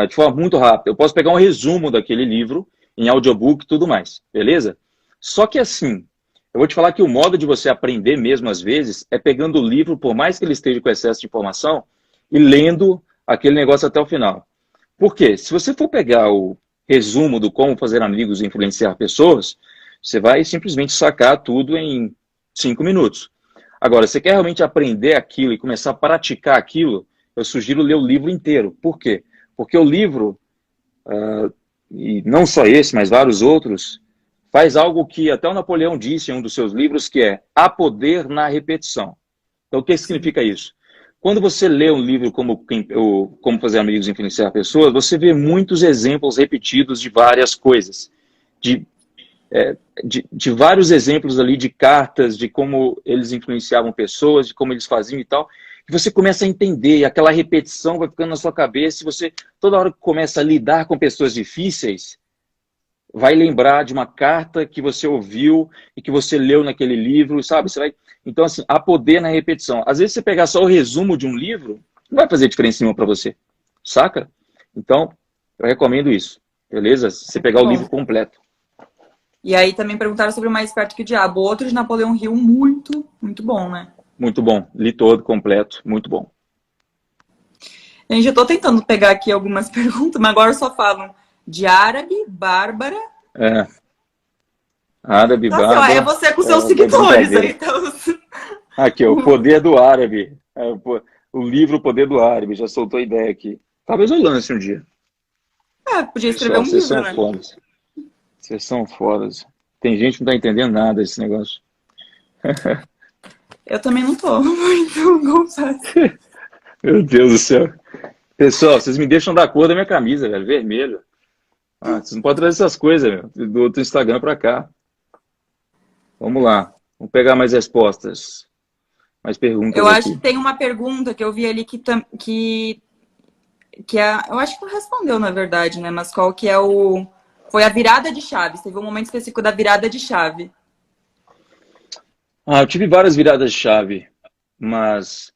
de forma muito rápida. Eu posso pegar um resumo daquele livro, em audiobook e tudo mais, beleza? Só que assim, eu vou te falar que o modo de você aprender mesmo, às vezes, é pegando o livro, por mais que ele esteja com excesso de informação, e lendo aquele negócio até o final. Por quê? Se você for pegar o resumo do Como Fazer Amigos e Influenciar Pessoas, você vai simplesmente sacar tudo em 5 minutos. Agora, você quer realmente aprender aquilo e começar a praticar aquilo, eu sugiro ler o livro inteiro. Por quê? Porque o livro, e não só esse, mas vários outros, faz algo que até o Napoleão disse em um dos seus livros, que é há poder na repetição. Então, o que significa isso? Quando você lê um livro como Como Fazer Amigos e Influenciar Pessoas, você vê muitos exemplos repetidos de várias coisas. de vários exemplos ali de cartas, de como eles influenciavam pessoas, de como eles faziam e tal, e você começa a entender, e aquela repetição vai ficando na sua cabeça, e você, toda hora que começa a lidar com pessoas difíceis, vai lembrar de uma carta que você ouviu e que você leu naquele livro, sabe? Você vai... Então, assim, há poder na repetição. Às vezes você pegar só o resumo de um livro, não vai fazer diferença nenhuma para você, saca? Então, eu recomendo isso, beleza? Você pegar o livro completo. E aí também perguntaram sobre o Mais Esperto que o Diabo. Outro de Napoleão Hill, muito, muito bom, né? Muito bom. Li todo, completo. Muito bom. Gente, eu tô tentando pegar aqui algumas perguntas, mas agora só falam de árabe, Bárbara. Árabe, Tá, Bárbara. é você com seus seguidores aí. Então... Aqui, o Poder do Árabe. O livro Poder do Árabe. Já soltou a ideia aqui. Talvez eu lance um dia. Podia escrever um livro, né? Fodas. Vocês são fodas. Tem gente que não tá entendendo nada desse negócio. Eu também não tô muito confesso. Meu Deus do céu. Pessoal, vocês me deixam da cor da minha camisa, velho. Vermelho. Vocês não podem trazer essas coisas, meu, do outro Instagram pra cá. Vamos lá. Vamos pegar mais respostas. Mais perguntas Eu acho aqui. que tem uma pergunta que eu vi ali que eu acho que tu respondeu, na verdade, né? Mas qual que é o... Foi a virada de chave. Teve um momento específico da virada de chave. Eu tive várias viradas de chave, mas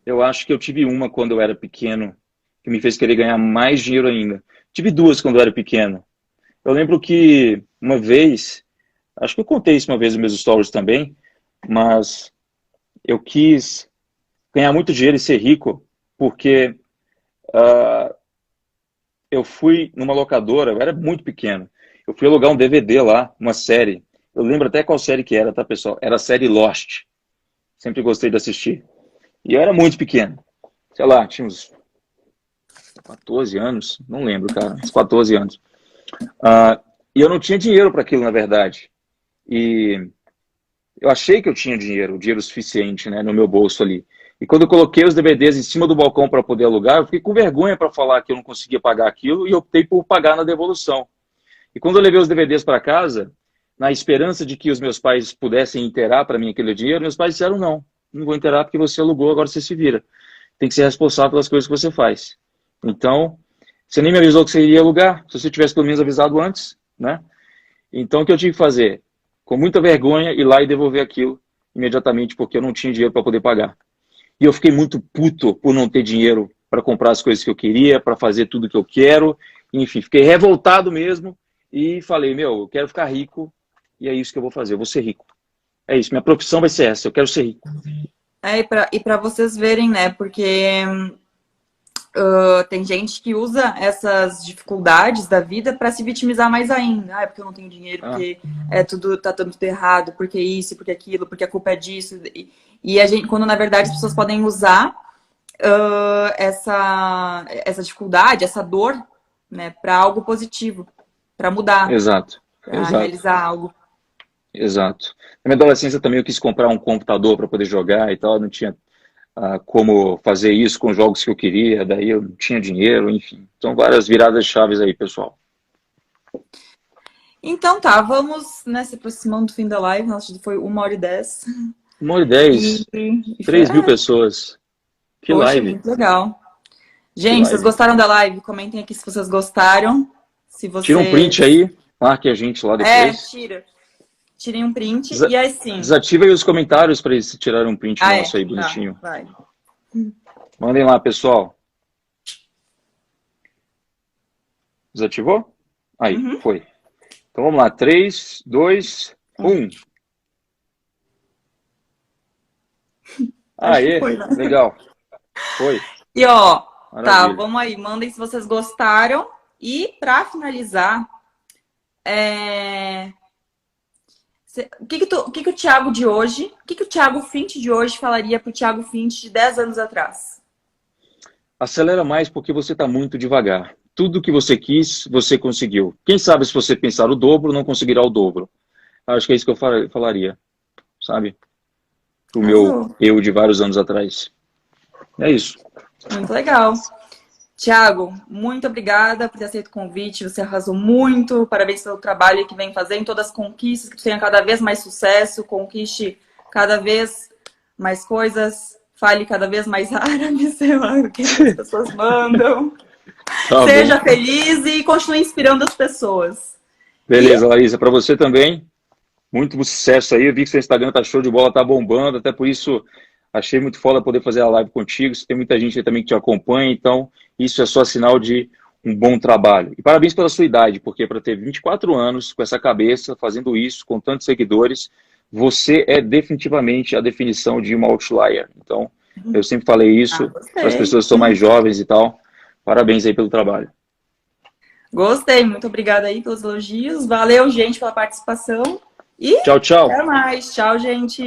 eu acho que eu tive uma quando eu era pequeno, que me fez querer ganhar mais dinheiro ainda. Tive duas quando eu era pequeno. Eu lembro que uma vez, acho que eu contei isso uma vez nos meus stories também, mas eu quis ganhar muito dinheiro e ser rico, porque eu fui numa locadora, eu era muito pequeno, eu fui alugar um DVD lá, uma série. Eu lembro até qual série que era, tá, pessoal? Era a série Lost. Sempre gostei de assistir. E eu era muito pequeno. Sei lá, tinha uns 14 anos, não lembro, cara, uns 14 anos. E eu não tinha dinheiro para aquilo, na verdade. E eu achei que eu tinha dinheiro suficiente, né, no meu bolso ali. E quando eu coloquei os DVDs em cima do balcão para poder alugar, eu fiquei com vergonha para falar que eu não conseguia pagar aquilo e optei por pagar na devolução. E quando eu levei os DVDs para casa, na esperança de que os meus pais pudessem inteirar para mim aquele dinheiro, meus pais disseram não vou inteirar porque você alugou, agora você se vira. Tem que ser responsável pelas coisas que você faz. Então, você nem me avisou que você iria alugar, se você tivesse pelo menos avisado antes, né? Então, o que eu tive que fazer? Com muita vergonha, ir lá e devolver aquilo imediatamente, porque eu não tinha dinheiro para poder pagar. E eu fiquei muito puto por não ter dinheiro para comprar as coisas que eu queria, para fazer tudo que eu quero. Enfim, fiquei revoltado mesmo e falei, eu quero ficar rico e é isso que eu vou fazer, eu vou ser rico. É isso, minha profissão vai ser essa, eu quero ser rico. E para vocês verem, né, porque tem gente que usa essas dificuldades da vida para se vitimizar mais ainda. Porque eu não tenho dinheiro, porque tá tudo errado, porque isso, porque aquilo, porque a culpa é disso. E a gente, quando na verdade as pessoas podem usar essa dificuldade, essa dor, né, para algo positivo, para mudar, Exato. para realizar algo. Exato. Na minha adolescência também eu quis comprar um computador para poder jogar e tal, não tinha como fazer isso com os jogos que eu queria, daí eu não tinha dinheiro, enfim. Então várias viradas chaves aí, pessoal. Então tá, vamos, né, se aproximando do fim da live, nossa, foi 1h10. 1h10, 3.000 pessoas. Que Poxa, live. muito legal. Gente, vocês gostaram da live? Comentem aqui se vocês gostaram. Tira um print aí, marque a gente lá depois. Tirem um print e assim... Desativa aí os comentários para eles tirarem um print nosso aí, bonitinho. Tá, vai. Mandem lá, pessoal. Desativou? Aí, foi. Então vamos lá, 3, 2, 1. Aê, legal. Foi. E ó, maravilha. Tá, vamos aí, mandem se vocês gostaram. E para finalizar, o que o Thiago de hoje, o que o Thiago Fint de hoje falaria para o Thiago Fint de 10 anos atrás? Acelera mais porque você está muito devagar. Tudo que você quis, você conseguiu. Quem sabe se você pensar o dobro, não conseguirá o dobro. Acho que é isso que eu falaria, sabe? O meu eu de vários anos atrás. É isso. Muito legal. Tiago, muito obrigada por ter aceito o convite. Você arrasou muito. Parabéns pelo trabalho que vem fazendo, todas as conquistas, que tu tenha cada vez mais sucesso, conquiste cada vez mais coisas, fale cada vez mais árabe, sei lá, o que as pessoas mandam. Tá Seja bom. feliz e continue inspirando as pessoas. Beleza, Larissa, para você também. Muito sucesso aí. Eu vi que seu Instagram tá show de bola, tá bombando. Até por isso, achei muito foda poder fazer a live contigo. Tem muita gente aí também que te acompanha, então isso é só sinal de um bom trabalho. E parabéns pela sua idade, porque para ter 24 anos com essa cabeça, fazendo isso, com tantos seguidores, você é definitivamente a definição de uma outlier. Então, eu sempre falei isso para as Gostei. pessoas que são mais jovens e tal. Parabéns aí pelo trabalho. Gostei. Muito obrigada aí pelos elogios. Valeu, gente, pela participação. E Tchau, tchau. até mais. Tchau, gente.